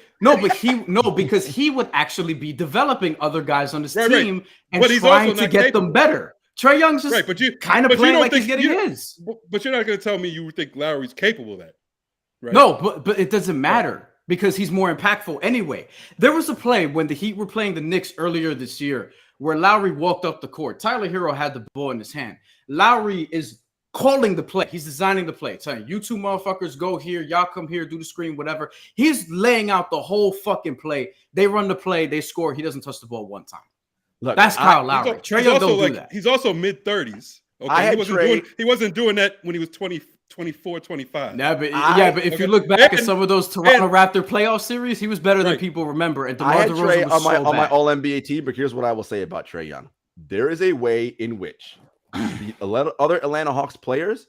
because he would actually be developing other guys on his team and trying to get them better. Trae Young's just kind of playing like he's getting his. But you're not going to tell me you think Lowry's capable of that, right? No, but it doesn't matter because he's more impactful anyway. There was a play when the Heat were playing the Knicks earlier this year where Lowry walked up the court. Tyler Hero had the ball in his hand. Lowry is calling the play. He's designing the play. Telling you two motherfuckers go here. Y'all come here, do the screen, whatever. He's laying out the whole fucking play. They run the play. They score. He doesn't touch the ball one time. Look, that's Kyle Lowry. Trae Young don't do that. He's also mid-30s. Okay, he wasn't doing that when he was 24, 25. But if you look back at some of those Toronto Raptor playoff series, he was better than people remember. And I had Trae on my All-NBA team, but here's what I will say about Trae Young. There is a way in which the other Atlanta Hawks players,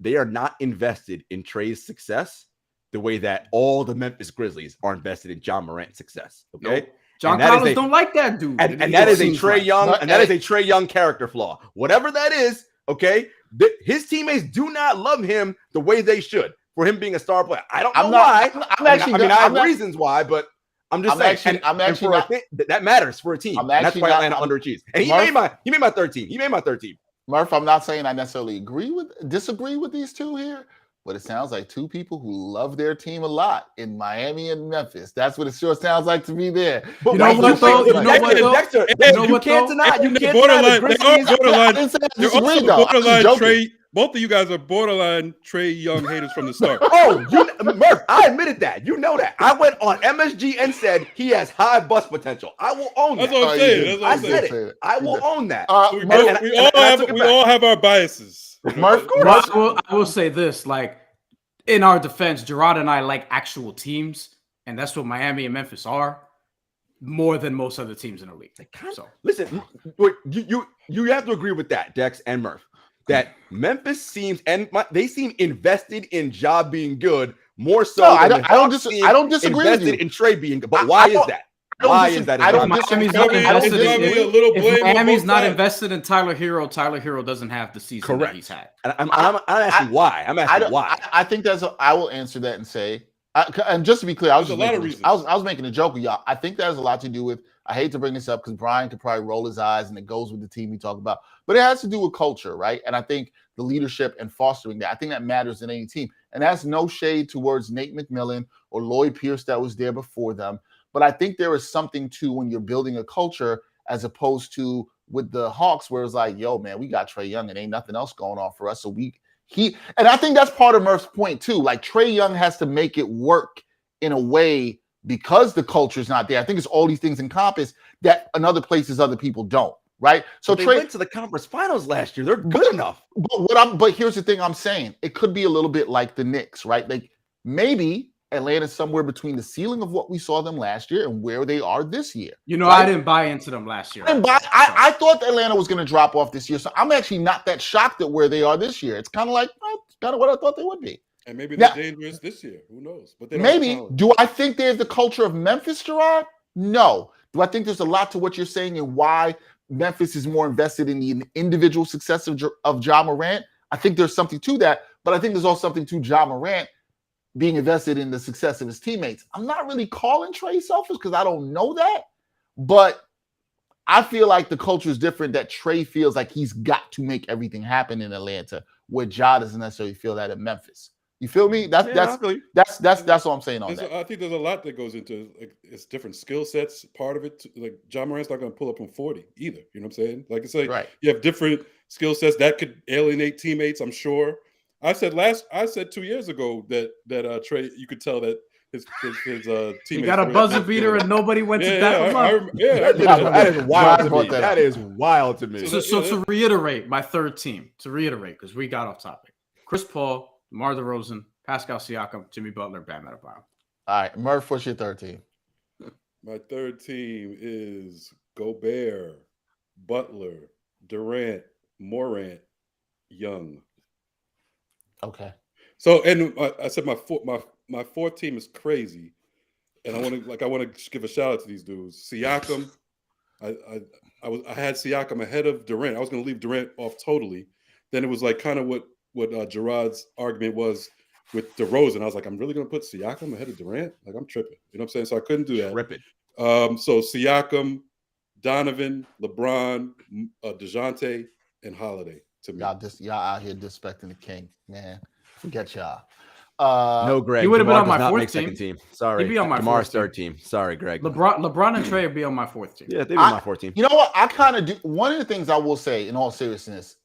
they are not invested in Trae's success the way that all the Memphis Grizzlies are invested in John Morant's success. Okay. Nope. John Collins don't like that dude. And that is a Trae Young, and that is a Trae Young character flaw. Whatever that is, okay, his teammates do not love him the way they should for him being a star player. I don't know why. I have reasons why, but I'm just saying. That matters for a team. That's why Atlanta underachieves. And he made my third team. He made my third team. Murph, I'm not saying I necessarily disagree with these two here, but it sounds like two people who love their team a lot in Miami and Memphis. That's what it sure sounds like to me there. But you know what though? Dexter, you can't deny the Grizzlies. Both of you guys are borderline Trae Young haters from the start. Murph, I admitted that. You know that. I went on MSG and said he has high bust potential. I will own that. That's what I'm saying. I said it. I will own that. We all have our biases. Murph, I will say this, like, in our defense, Jarod and I like actual teams, and that's what Miami and Memphis are, more than most other teams in the league. Listen, you have to agree with that, Dex and Murph, that Memphis seems they seem invested in Ja being good more so. I don't disagree with you. In Trae being good, but why is that? Why is that? If Miami's not invested in Tyler Hero doesn't have the season that he's had. And I'm asking why. I think I will answer that and say, and just to be clear, I was making a joke with y'all. I think that has a lot to do with, I hate to bring this up because Bryan could probably roll his eyes and it goes with the team we talk about, but it has to do with culture, right? And I think the leadership and fostering that, I think that matters in any team. And that's no shade towards Nate McMillan or Lloyd Pierce that was there before them. But I think there is something to when you're building a culture as opposed to with the Hawks where it's like, yo, man, we got Trae Young and ain't nothing else going on for us. So and I think that's part of Murph's point too. Like Trae Young has to make it work in a way because the culture is not there. I think it's all these things encompassed that in other places other people don't, right? So they went to the conference finals last year. They're good enough. But here's the thing I'm saying. It could be a little bit like the Knicks, right? Like maybe Atlanta's somewhere between the ceiling of what we saw them last year and where they are this year. Right? I didn't buy into them last year. I thought Atlanta was going to drop off this year. So I'm actually not that shocked at where they are this year. It's kind of like, kind of what I thought they would be. And maybe they're dangerous this year. Who knows? But do I think there's the culture of Memphis, Jarod? No. Do I think there's a lot to what you're saying and why Memphis is more invested in the individual success of Ja Morant? I think there's something to that, but I think there's also something to Ja Morant being invested in the success of his teammates. I'm not really calling Trae selfish because I don't know that, but I feel like the culture is different, that Trae feels like he's got to make everything happen in Atlanta, where Ja doesn't necessarily feel that in Memphis. You feel me? That's what I'm saying on that. I think there's a lot that goes into it's different skill sets. Part of it, like Ja Morant's not going to pull up on 40 either. You know what I'm saying? Like I say, You have different skill sets that could alienate teammates. I'm sure. I said 2 years ago that Trey, you could tell that his teammates. He got a buzzer beater and nobody went to back him up. That is wild to me. That is wild to me. So to reiterate, my third team, because we got off topic. Chris Paul, DeMar DeRozan, Pascal Siakam, Jimmy Butler, Bam Adebayo. All right, Murph, what's your third team? My third team is Gobert, Butler, Durant, Morant, Young. Okay. So, and I said my fourth team is crazy, and I want to give a shout out to these dudes. Siakam, I had Siakam ahead of Durant. I was going to leave Durant off totally. Then it was like kind of what Jarod's argument was with DeRozan. I was like, I'm really going to put Siakam ahead of Durant? Like, I'm tripping. You know what I'm saying? So I couldn't do that. Tripping. So Siakam, Donovan, LeBron, DeJounte, and Holiday to me. Y'all out here disrespecting the king, man. Forget y'all. No, Greg. He would have been on DeMar my does not fourth make second team. Sorry. He'd be on my DeMar's fourth team. third team. Sorry, Greg. LeBron and Trey would be on my fourth team. Yeah, they'd be on my fourth team. You know what? I kind of do. One of the things I will say, in all seriousness,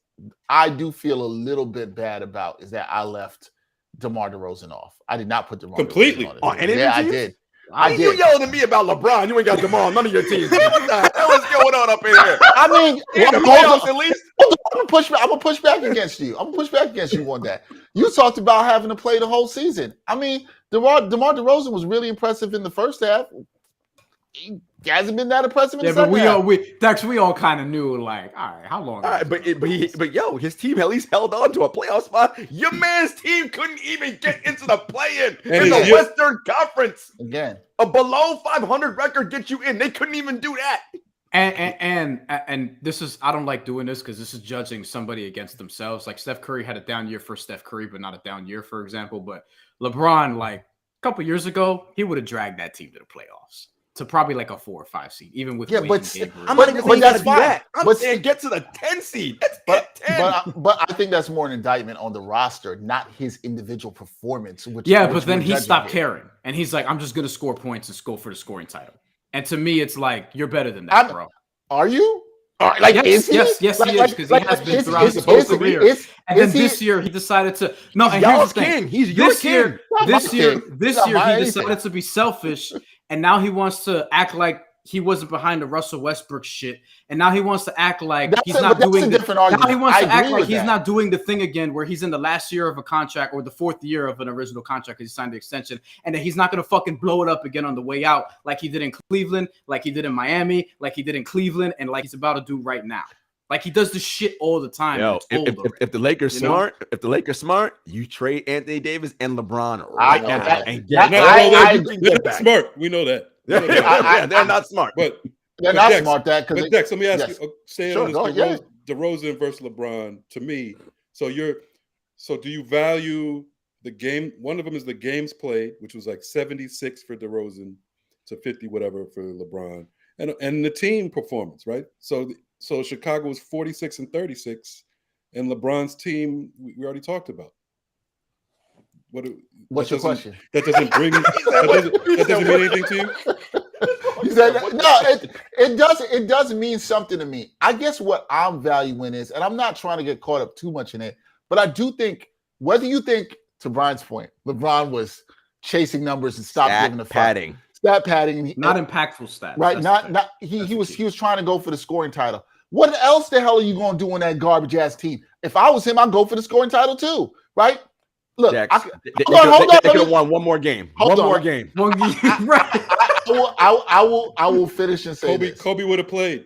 I do feel a little bit bad about is that I left DeMar DeRozan off. I did not put DeMar completely DeRozan on any of yeah, your I teams? did. I did. You yelling at me about LeBron. You ain't got DeMar on none of your teams. What the hell is going on up in here? I mean, In the playoffs at least. I'm gonna push back against you. I'm gonna push back against you on that. You talked about having to play the whole season. I mean, DeMar DeRozan was really impressive in the first half. He hasn't been that impressive in the second half. We all kind of knew, like, all right, how long? All right, but his team at least held on to a playoff spot. Your man's team couldn't even get into the play-in in the Western Conference. Again, a below 500 record gets you in. They couldn't even do that. And this is, I don't like doing this because this is judging somebody against themselves. Like Steph Curry had a down year for Steph Curry, but not a down year, for example. But LeBron, like a couple years ago, he would have dragged that team to the playoffs. To probably like a 4 or 5 seed, even with Wade but I'm not even saying that's fine. I'm saying get to the 10 seed. That's 10. But I think that's more an indictment on the roster, not his individual performance. But then he stopped caring, and he's like, "I'm just gonna score points and go for the scoring title." And to me, it's like you're better than that, bro. Are you? Like, yes, he is because he has been throughout his whole career. And then this year he decided to And y'all's king. He's your king. This year he decided to be selfish, and now he wants to act like he wasn't behind the Russell Westbrook shit, and now he wants to act like he's not doing. Now he wants to act like he's not doing the thing again, where he's in the last year of a contract or the fourth year of an original contract because he signed the extension, and that he's not going to fucking blow it up again on the way out, like he did in Cleveland, like he did in Miami, like he did in Cleveland, and like he's about to do right now. Like he does this shit all the time. Yo, if the Lakers smart, you trade Anthony Davis and LeBron right now and get smart. We know that. They're not smart, but they're not smart. But Dex, let me ask you. Staying on this DeRozan versus LeBron. To me, so do you value the game? One of them is the games played, which was like 76 for DeRozan to 50 whatever for LeBron, and the team performance, right? So Chicago was 46 and 36, and LeBron's team we already talked about. What's your question? That doesn't bring that doesn't mean anything to you? He said, no, it does mean something to me. I guess what I'm valuing is, and I'm not trying to get caught up too much in it, but I do think, whether you think, to Brian's point, LeBron was chasing numbers and stopped giving a fuck. Stat padding, not impactful stats, right? He was trying to go for the scoring title. What else the hell are you going to do on that garbage ass team? If I was him, I'd go for the scoring title too, right? Look, they could have won one more game. One more game. Right. I will finish and say Kobe would have played.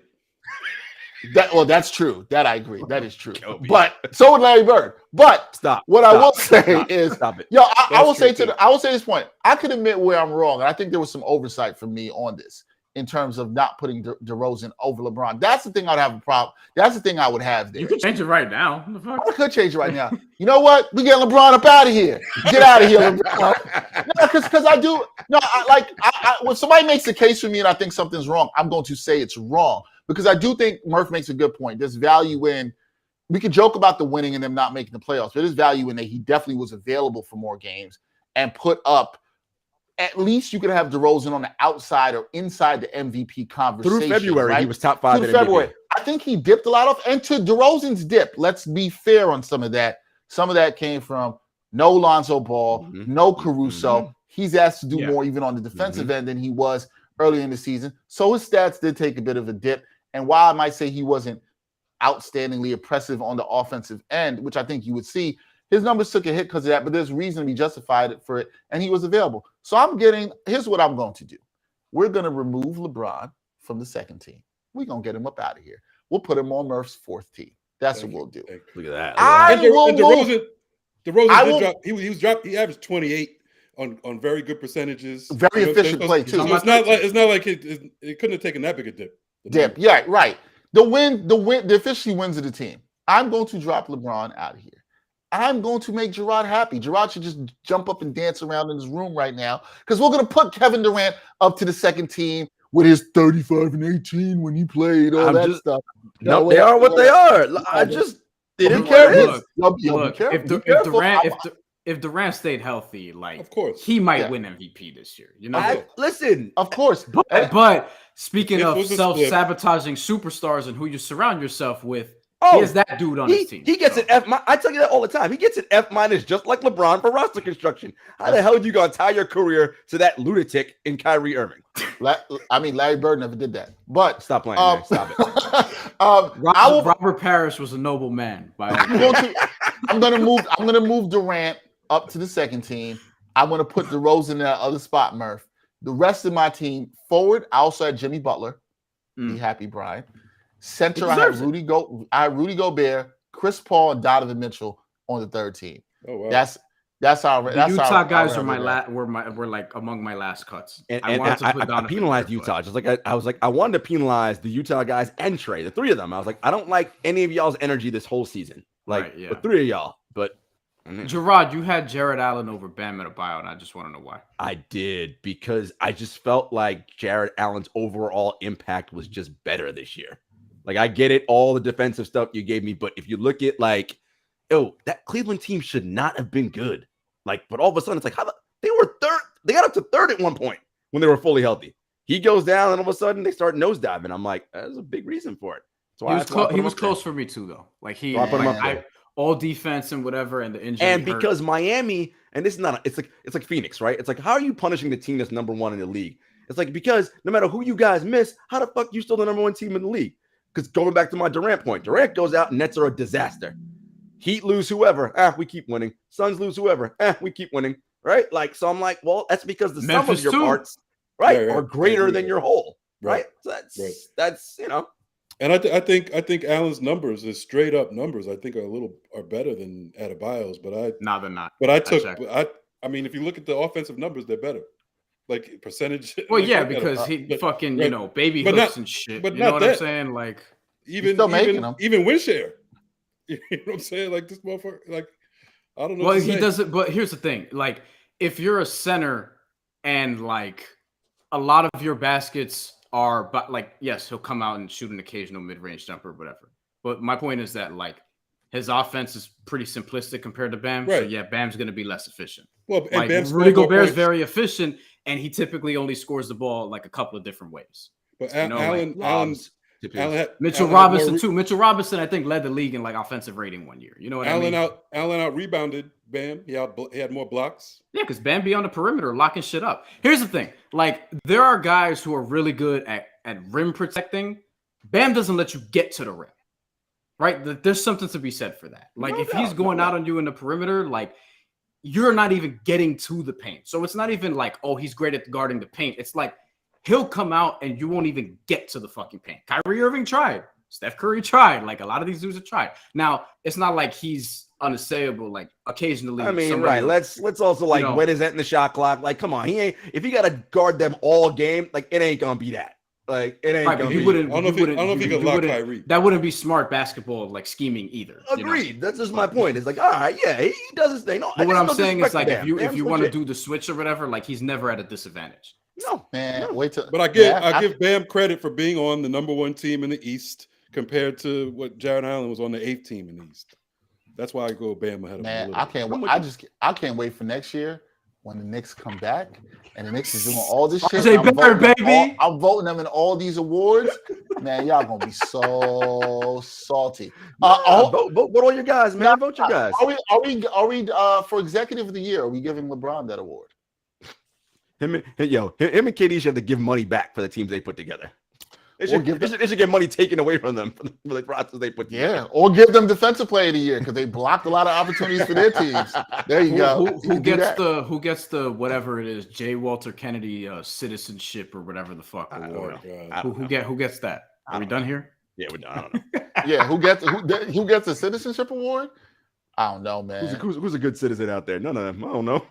That's true. That I agree. That is true. Kobe. But so would Larry Bird. But I will say is, I will say this point. I could admit where I'm wrong, and I think there was some oversight from me on this in terms of not putting DeRozan over LeBron. That's the thing I'd have a problem. That's the thing I would have there. You could change it right now. I could change it right now. You know what? We get LeBron up out of here. Get out of here, LeBron. Because I do. No, when somebody makes a case for me and I think something's wrong, I'm going to say it's wrong. Because I do think Murph makes a good point. There's value in, we could joke about the winning and them not making the playoffs, but there's value in that he definitely was available for more games and put up. At least you could have DeRozan on the outside or inside the MVP conversation. Through February, right? He was top 5 in February. I think he dipped a lot off. And to DeRozan's dip, let's be fair on some of that. Some of that came from no Lonzo Ball, no Caruso. He's asked to do more even on the defensive end than he was early in the season. So his stats did take a bit of a dip. And while I might say he wasn't outstandingly oppressive on the offensive end, which I think you would see, his numbers took a hit because of that, but there's reason to be justified for it, and he was available. So here's what I'm going to do. We're going to remove LeBron from the second team. We're going to get him up out of here. We'll put him on Murph's fourth team. That's what we'll do. Look at that. DeRozan dropped. He was dropped. He averaged 28 on very good percentage. Very efficient play, too. So it's not like it couldn't have taken that big a dip. Yeah, right. The officially wins of the team. I'm going to drop LeBron out of here. I'm going to make Jarod happy. Jarod should just jump up and dance around in his room right now because we're going to put Kevin Durant up to the second team with his 35 and 18 when he played, all that stuff. No, they are what they are. I just didn't care. If Durant stayed healthy, like, of course, he might win MVP this year. You know, listen, of course. But speaking of self-sabotaging superstars and who you surround yourself with, he has that dude on his team. He gets an F. I tell you that all the time. He gets an F- just like LeBron for roster construction. How the hell are you gonna tie your career to that lunatic in Kyrie Irving? Larry Bird never did that. But stop playing. Man. Stop it. Robert Parrish was a noble man. I'm gonna move Durant up to the second team. I'm gonna put DeRozan in that other spot, Murph. The rest of my team forward, I also had Jimmy Butler. Be happy, Brian. Center, I had Rudy Gobert, Chris Paul, and Donovan Mitchell on the third team. Oh wow. That's how Utah guys were like among my last cuts. And I penalized Utah. Just like I was like, I wanted to penalize the Utah guys and Trey, the three of them. I was like, I don't like any of y'all's energy this whole season. Like the three of y'all. But Jarod, you had Jared Allen over Bam Adebayo, and I just want to know why. I did, because I just felt like Jared Allen's overall impact was just better this year. Like, I get it, all the defensive stuff you gave me, but if you look at, like, that Cleveland team should not have been good. Like, but all of a sudden, it's like, they were third. They got up to third at one point when they were fully healthy. He goes down, and all of a sudden, they start nosediving. I'm like, there's a big reason for it. He was close for me, too, though. Like, all defense and whatever, and the injury. And because Miami, and this is not, it's like Phoenix, right? It's like, how are you punishing the team that's number one in the league? It's like, because no matter who you guys miss, how the fuck you still the number one team in the league? Because going back to my Durant point, Durant goes out and Nets are a disaster. Heat lose whoever, we keep winning. Suns lose whoever, we keep winning, right? Like, so I'm like, well, that's because the sum of your parts, right, are greater than your whole, right? So that's you know. And I think Allen's numbers, his straight up numbers, I think are better than Adebayo's. But they're not. But I mean, if you look at the offensive numbers, they're better. Like percentage. Well, yeah, because he fucking baby hooks and shit. But you know what I'm saying? Like even win share. You know what I'm saying? Like this motherfucker. Like I don't know. Well, he doesn't. But here's the thing: like if you're a center and like a lot of your baskets are, but like yes, he'll come out and shoot an occasional mid-range jumper or whatever. But my point is that like his offense is pretty simplistic compared to Bam. Right. So yeah, Bam's going to be less efficient. Well, and like, Rudy Gobert is very efficient. And he typically only scores the ball like a couple of different ways. But Allen Mitchell Robinson too. Mitchell Robinson, I think, led the league in like offensive rating one year. You know what I mean? Allen out rebounded Bam. He had more blocks. Yeah, because Bam be on the perimeter locking shit up. Here's the thing: like there are guys who are really good at rim protecting. Bam doesn't let you get to the rim, right? There's something to be said for that. Like if he's going out on you in the perimeter, like. You're not even getting to the paint. So it's not even like, oh, he's great at guarding the paint. It's like he'll come out and you won't even get to the fucking paint. Kyrie Irving tried. Steph Curry tried. Like a lot of these dudes have tried. Now, it's not like he's unassailable, like occasionally. I mean, right. Let's also like when is that in the shot clock? Like, come on, if he gotta guard them all game, like it ain't gonna be that. Like it ain't gonna be. I don't know if he could lock Kyrie. That wouldn't be smart basketball, like scheming either. Agreed. That's just my point. It's like, all right, yeah, he does his thing. No, but what I'm saying is like if you want to do the switch or whatever, like he's never at a disadvantage. No, man. No. Wait till. But I give Bam credit for being on the number one team in the East compared to what Jared Allen was on the 8th team in the East. That's why I go Bam ahead of him. Man, I can't wait for next year when the Knicks come back and the Knicks is doing all this shit. I'm voting them in all these awards. Man, y'all gonna be so salty. Vote all your guys, man. Vote your guys. Are we for executive of the year? Are we giving LeBron that award? Him and KD should have to give money back for the teams they put together. They should get money taken away from them for the process they put together. Yeah, or give them defensive player of the year because they blocked a lot of opportunities for their teams. There you go. Who gets the whatever it is, J. Walter Kennedy citizenship or whatever the fuck award? Who gets that? Are we done here? Yeah, we're done. I don't know. Yeah, who gets a citizenship award? I don't know, man. Who's a good citizen out there? None of them. I don't know.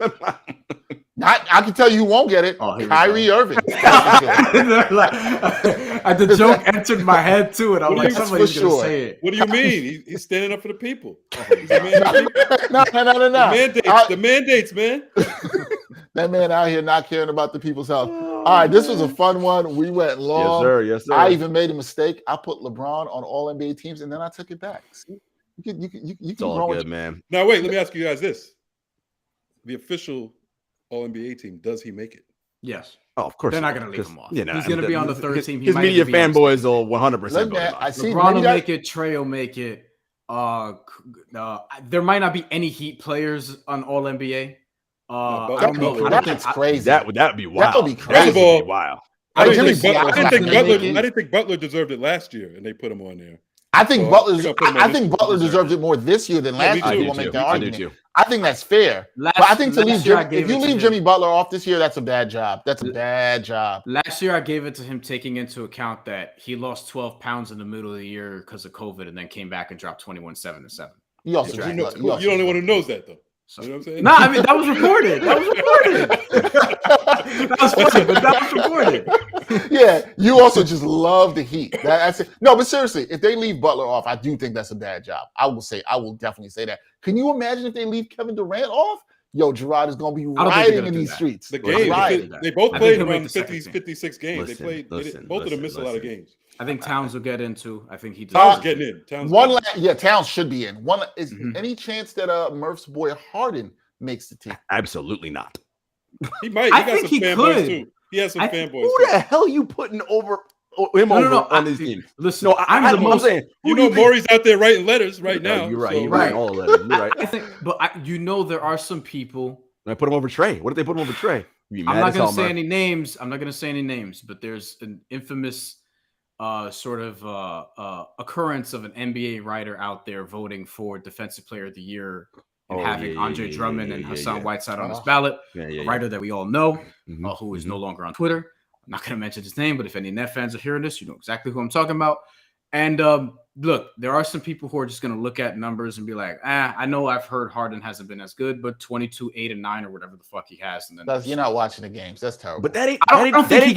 I can tell you who won't get it. Kyrie Irving. The joke entered my head too, and I'm like, somebody's gonna say it. What do you mean? He's standing up for the people. No. The mandates, man. That man out here not caring about the people's health. All right, this was a fun one. We went long. Yes, sir. I even made a mistake. I put LeBron on all NBA teams, and then I took it back. See? You It's all good, man. Now, wait, let me ask you guys this. The official All-NBA team, does he make it? Yes. Oh, of course. They're not going to leave him off. Yeah, no, he's going to be on the third team. His media fanboys will 100%. LeBron will make it. Trey will make it. There might not be any Heat players on All-NBA. That's crazy. That would be wild. That would be crazy. Wow. I didn't think Butler deserved it last year, and they put him on there. I think Butler deserves it more this year than last year. We'll make that argument. I think that's fair. But I think if you leave Jimmy Butler off this year, that's a bad job. That's a bad job. Last year, I gave it to him, taking into account that he lost 12 pounds in the middle of the year because of COVID, and then came back and dropped 21-7-7. You're the only one who knows that, though. You know what I'm saying? No, I mean that was reported. That was funny, but that was reported. Yeah, you also just love the Heat. That's it. No, but seriously, if they leave Butler off, I do think that's a bad job. I will definitely say that. Can you imagine if they leave Kevin Durant off? Yo, Jarod is going to be rioting in these streets. The game, they both played around 56 games. Both of them missed a lot of games. I think Towns will get into. I think he does. Towns getting in. Towns should be in. Any chance that Murph's boy Harden makes the team? Absolutely not. He might. He got some fanboys too. He has some fanboys. Who the hell you putting over him on these teams? Listen, no, I'm saying. Maury's out there writing letters right now. You're right. You're right. All letters. You're right. I think, but there are some people. I put him over Trey. What did they put him over Trey? I'm not going to say any names. But there's an infamous occurrence of an NBA writer out there voting for Defensive Player of the Year and having Andre Drummond and Hassan Whiteside on his ballot. A writer that we all know, who is no longer on Twitter. I'm not going to mention his name, but if any Net fans are hearing this, you know exactly who I'm talking about. And look, there are some people who are just going to look at numbers and be like, I know I've heard Harden hasn't been as good, but 22, 8, and 9 or whatever the fuck he has. And then you're not watching the games. That's terrible. But that ain't. I don't think he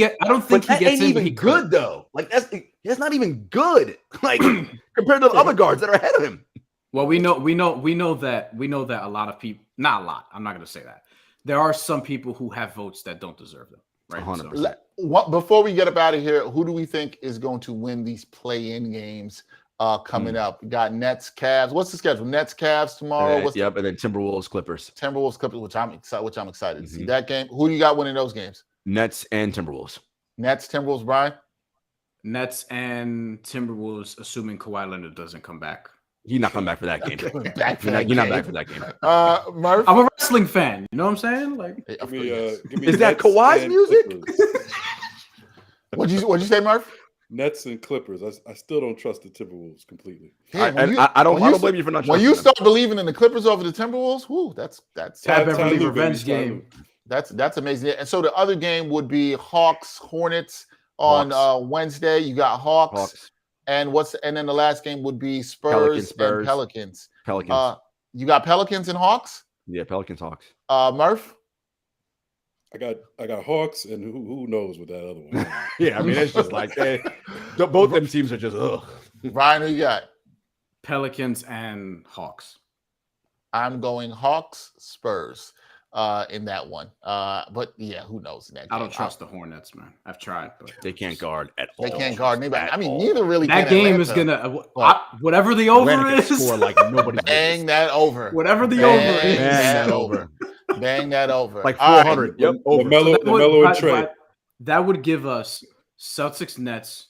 gets even good though. Like that's not even good. Like compared to the other guards that are ahead of him. Well, we know that a lot of people, not a lot. I'm not going to say that. There are some people who have votes that don't deserve them. Right. 100%. Before we get up out of here, who do we think is going to win these play-in games coming up? We got Nets, Cavs. What's the schedule? Nets, Cavs tomorrow. And then Timberwolves, Clippers. Which I'm excited to see that game. Who do you got winning those games? Nets and Timberwolves. Nets, Timberwolves, Brian. Nets and Timberwolves, assuming Kawhi Leonard doesn't come back. He's not coming back for that game. You're not back for that game. Murph? I'm a wrestling fan. You know what I'm saying? Like, give me is that Kawhi's music? What'd you say, Murph? Nets and Clippers. I still don't trust the Timberwolves completely. I don't blame you for not. When you start believing in the Clippers over the Timberwolves, that's Beverly revenge game. That's amazing. And so the other game would be Hawks Hornets on Wednesday. You got Hawks. And then the last game would be Spurs and Pelicans. You got Pelicans and Hawks? Yeah, Pelicans, Hawks. Murph? I got Hawks, and who knows with that other one. Yeah, I mean it's just like both them teams are just ugh. Ryan, who you got? Pelicans and Hawks. I'm going Hawks, Spurs in that one. But yeah, who knows in that game? I don't trust the Hornets, man. I've tried, but they can't guard at all. They can't guard anybody. I mean, neither really. That game is gonna whatever the over is. Score like nobody's bang that over. Whatever the over is. Bang that over. Bang that over. Like All right. 400. Yep, over. LaMelo and Trey. That would give us Celtics, Nets,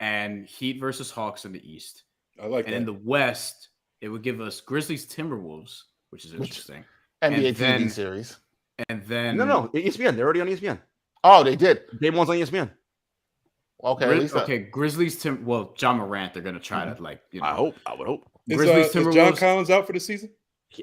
and Heat versus Hawks in the East. I like that. And in the West, it would give us Grizzlies, Timberwolves, which is interesting. NBA TV series. And then No, ESPN. They're already on ESPN. Oh, they did. Game one's on ESPN. Okay, Grizzlies, John Morant, they're gonna try to I would hope. Is John Collins out for the season?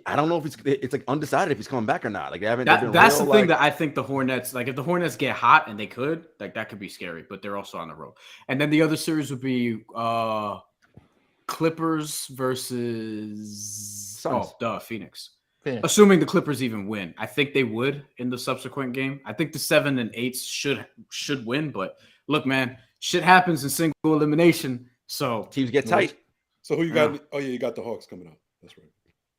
I don't know if it's like undecided if he's coming back or not. Like they haven't. That's the thing that I think the Hornets, like if the Hornets get hot and they could, like that could be scary, but they're also on the road. And then the other series would be Clippers versus Phoenix. Assuming the Clippers even win. I think they would in the subsequent game. I think the 7 and 8s should win, but look, man, shit happens in single elimination. So teams get tight. So who you got? Oh yeah, you got the Hawks coming up. That's right.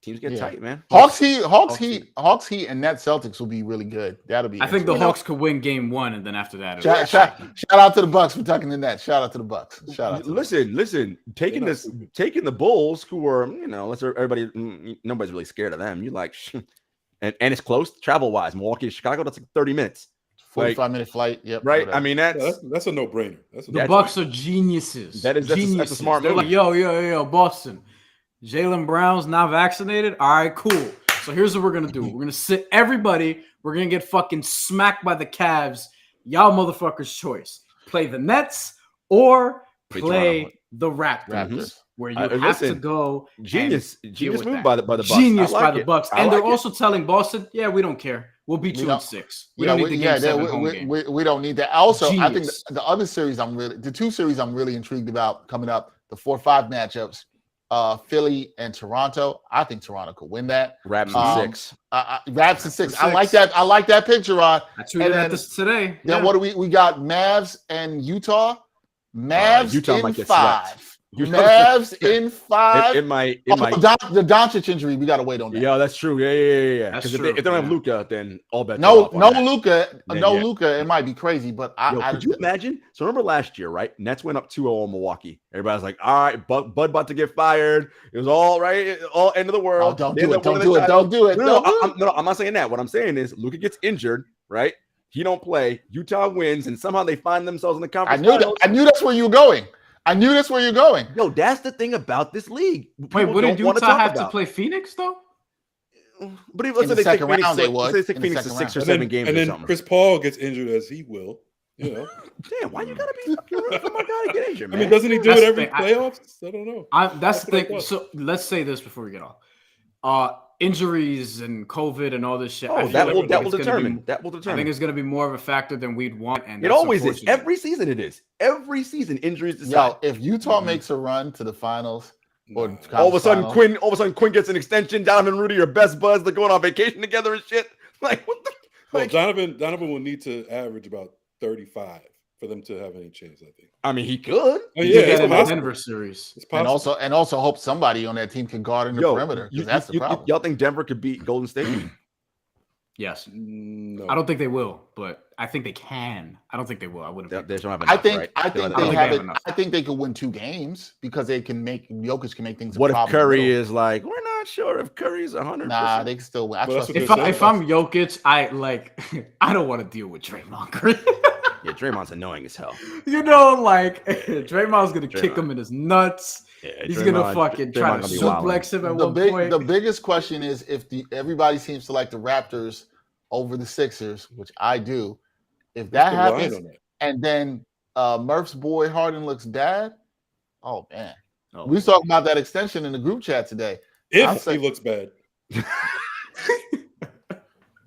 Teams get tight, man. Hawks, Heat, and Nets Celtics will be really good. That'll be. I think the Hawks could win game 1, and then after that, shout out to the Bucks for tucking the Nets. Shout out to the Bucks. Listen. Taking the Bulls, who are nobody's really scared of them. You like, and it's close travel wise. Milwaukee to Chicago, that's like 30 minutes. 45-minute flight. Yep. Right. Whatever. I mean, that's a no-brainer. The Bucks are geniuses. That's a smart They're move. like, yo, Boston. Jaylen Brown's not vaccinated. All right, cool. So here's what we're gonna do. We're gonna sit everybody. We're gonna get fucking smacked by the Cavs. Y'all motherfuckers' choice. Play the Nets or play the Raptors. Where you have to go. Genius move by the Bucks. Genius by the Bucks. And they're also telling Boston, yeah, we don't care. We'll beat you in 6. We don't need the game 7 home game. We don't need that. Also, I think the other series the two series I'm really intrigued about coming up, the 4-5 matchups, Philly and Toronto. I think Toronto could win that. Raps in 6. Raps in 6. I like that. I like that picture, Rod. I tweeted at this today. Then what do we got? Mavs and Utah. Mavs Utah in 5. Mavs in 5. The Doncic injury, we got to wait on that. Yeah, that's true. Yeah. Because if they don't have Luka, then all bets no Luka. It might be crazy, but could you imagine? So remember last year, right? Nets went up 2-0 on Milwaukee. Everybody's like, all right, Bud about to get fired. It was all right, all end of the world. Oh, don't do it. No, I'm not saying that. What I'm saying is Luka gets injured, right? He don't play. Utah wins, and somehow they find themselves in the conference. I knew that's where you were going. Yo, that's the thing about this league. Wait, what did Utah have to play Phoenix though? But let's say they take Phoenix, let's say Phoenix to 6 or 7 games, and then Chris Paul gets injured as he will. You know, damn, why you gotta be fucking rough for my guy to get injured, man? I mean, doesn't he do it every playoffs? I don't know. That's the thing. So let's say this before we get off. Injuries and COVID and all this shit. That will determine. I think it's going to be more of a factor than we'd want. And it always is. Every season it is. Every season injuries decide. If Utah makes a run to the finals, or all of a sudden Quinn gets an extension. Donovan and Rudy are best buds. They're going on vacation together and shit. Like what the? Well, Donovan will need to average about 35 for them to have any chance. I think. I mean, he could. Oh, yeah, it's in the Denver series. It's possible. And also hope somebody on that team can guard in the perimeter. That's the problem. Y'all think Denver could beat Golden State? Yes. No. I don't think they will, but I think they can. I don't think they will. I wouldn't. They don't have enough, I think they could win 2 games because they can make Jokic can make things. What if Curry is like? We're not sure if Curry's 100%. Nah, they can still win. If I'm Jokic, I don't want to deal with Draymond Green. Yeah, Draymond's annoying as hell. Draymond's gonna kick him in his nuts. Yeah, he's gonna fucking try to suplex him at one point. The biggest question is if everybody seems to like the Raptors over the Sixers, which I do. If that happens, and then Murph's boy Harden looks bad, oh man, we was talking about that extension in the group chat today. If he looks bad.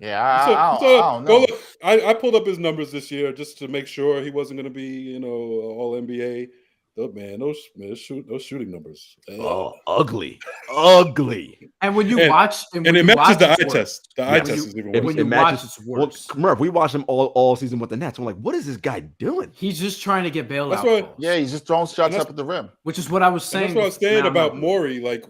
Yeah, I don't know. Well, look, I pulled up his numbers this year just to make sure he wasn't going to be, all NBA. Those shooting numbers. Ugly. And when you watch, it matches the eye test. The eye test is even worse. When you watch, it's worse. Well, Murph, we watched him all season with the Nets. I'm like, what is this guy doing? He's just trying to get bailed out. Yeah, he's just throwing shots up at the rim. Which is what I was saying. That's what I was saying about Morey. Like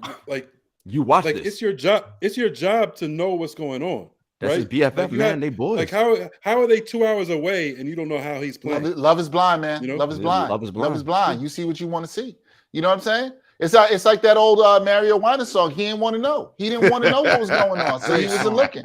you watch this. It's your job. It's your job to know what's going on. That's his BFF, man. They boys. Like how are they 2 hours away and you don't know how he's playing? Love is blind, man. Love is blind. You see what you want to see. You know what I'm saying? It's like that old Mario Winans song. He didn't want to know. He didn't want to know what was going on, so he wasn't looking.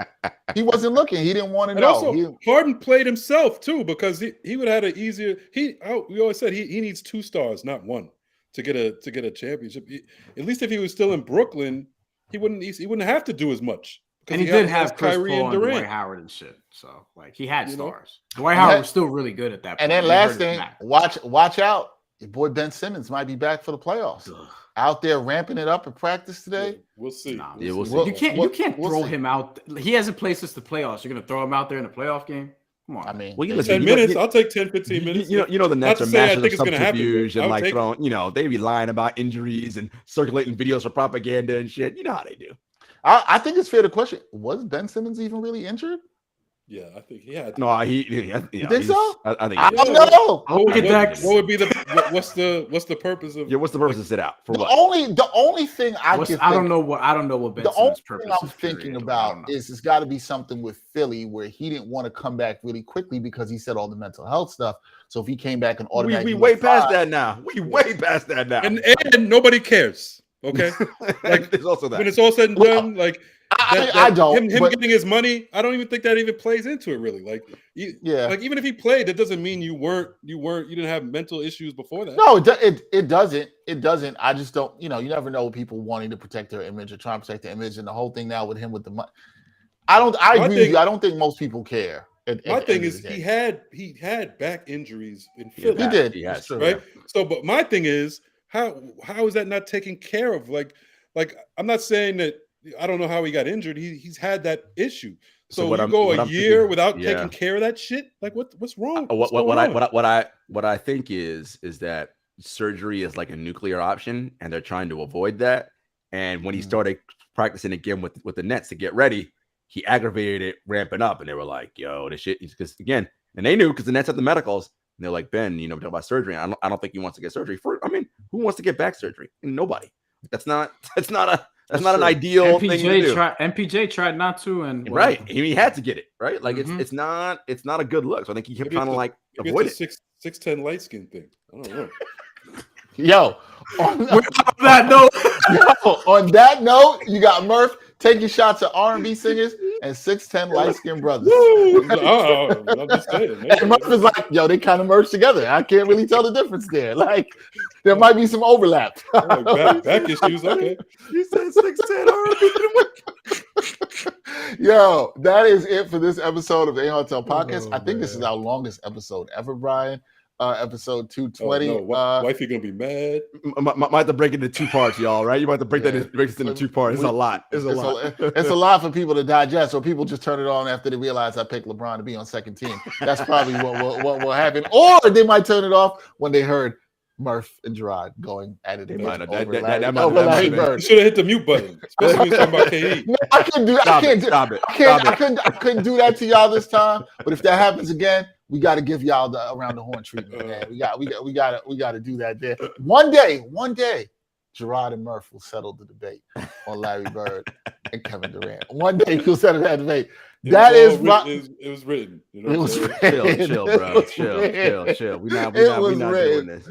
He wasn't looking. He didn't want to know. Also, Harden played himself too because he would have had an easier. We always said he needs 2 stars, not 1, to get a championship. At least if he was still in Brooklyn, he wouldn't have to do as much. And he did have Chris Paul and Dwight Howard and shit. So like he had stars. Dwight Howard was still really good at that point. And then last thing, watch out. Your boy Ben Simmons might be back for the playoffs. Out there ramping it up in practice today. Yeah, we'll see. We'll see. You can't throw him out. He hasn't played since the playoffs. You're gonna throw him out there in a playoff game? Come on. I mean, 10 minutes. I'll take 10, 15 minutes. You know the Nets are masters of subterfuge and like throwing. They be lying about injuries and circulating videos for propaganda and shit. You know how they do. I think it's fair to question: was Ben Simmons even really injured? Yeah, I think he had. No, you think so? I think. I don't know. What would be what's the purpose of? Yeah, what's the purpose of sit out for? The only thing I don't know what Ben Simmons' purpose. The only thing I'm thinking about is it's got to be something with Philly where he didn't want to come back really quickly because he said all the mental health stuff. So if he came back and automatically, we way past that now. We way past that now. And nobody cares. Okay, like there's also that when it's all said and done, like I don't. Him getting his money, I don't even think that even plays into it really. Like, like even if he played, that doesn't mean you didn't have mental issues before that. No, it doesn't. It doesn't. I just don't. You never know people wanting to protect their image or trying to protect their image, and the whole thing now with him with the money. I agree with you. I don't think most people care. My thing is he had back injuries in Philly. He did. Yes, right. So, but my thing is how is that not taken care of? Like I'm not saying that. I don't know how he got injured. He's had that issue. So you go a year without taking care of that shit. Like what's wrong? What I think is that surgery is like a nuclear option, and they're trying to avoid that. And when he started practicing again with the Nets to get ready, he aggravated it, ramping up, and they were like, "Yo, this shit." Because again, and they knew because the Nets had the medicals. And they're like, Ben, we're talking about surgery. I don't think he wants to get surgery. Who wants to get back surgery? Nobody. That's not an ideal thing to do. MPJ tried not to, and right, he had to get it right. Like it's not a good look. So I think he kept trying to like avoid it. 6'10" light skin thing. I don't know. Yo, on that note, you got Murph taking shots at R&B singers and 6'10" light skinned brothers. I'm just saying. And Murph is like, yo, they kind of merged together. I can't really tell the difference there. Like, there might be some overlap. Back issues, okay. You said 6'10" R&B. Yo, that is it for this episode of the A-Hotel Podcast. I think this is our longest episode ever, Brian. Episode 220. Oh, no. Wifey gonna be mad. Might have to break it into 2 parts, y'all. Right? You might have to break this into 2 parts. It's a lot. It's a lot for people to digest. Or people just turn it on after they realize I picked LeBron to be on second team. That's probably what will happen. Or they might turn it off when they heard Murph and Jarod going at it. They might have. That should have hit the mute button, especially when you're talking about KD. No, I couldn't do that to y'all this time. But if that happens again, we got to give y'all the around the horn treatment, man. We got to do that there. One day, Jarod and Murph will settle the debate on Larry Bird and Kevin Durant. One day we'll settle that debate. It was written. It was written. Chill, bro. Chill. We're not doing this.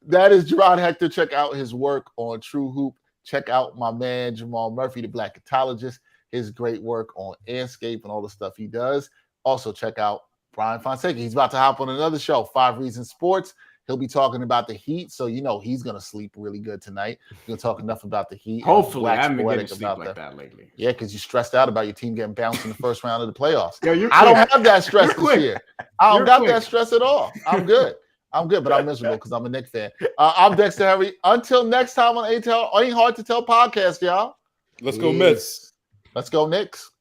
That is Jarod Hector. Check out his work on True Hoop. Check out my man Jamal Murphy, the Black Catalogist. His great work on Andscape and all the stuff he does. Also check out Brian Fonseca. He's about to hop on another show, 5 Reasons Sports. He'll be talking about the Heat, so he's going to sleep really good tonight. He'll talk enough about the Heat. Hopefully, I haven't been getting sleep like that lately. Yeah, because you're stressed out about your team getting bounced in the first round of the playoffs. Yo, I don't have that stress this year. I don't got that stress at all. I'm good, but I'm miserable because I'm a Knicks fan. I'm Dexter Harry. Until next time on Ain't Hard to Tell podcast, y'all. Let's go Mets. Let's go Knicks.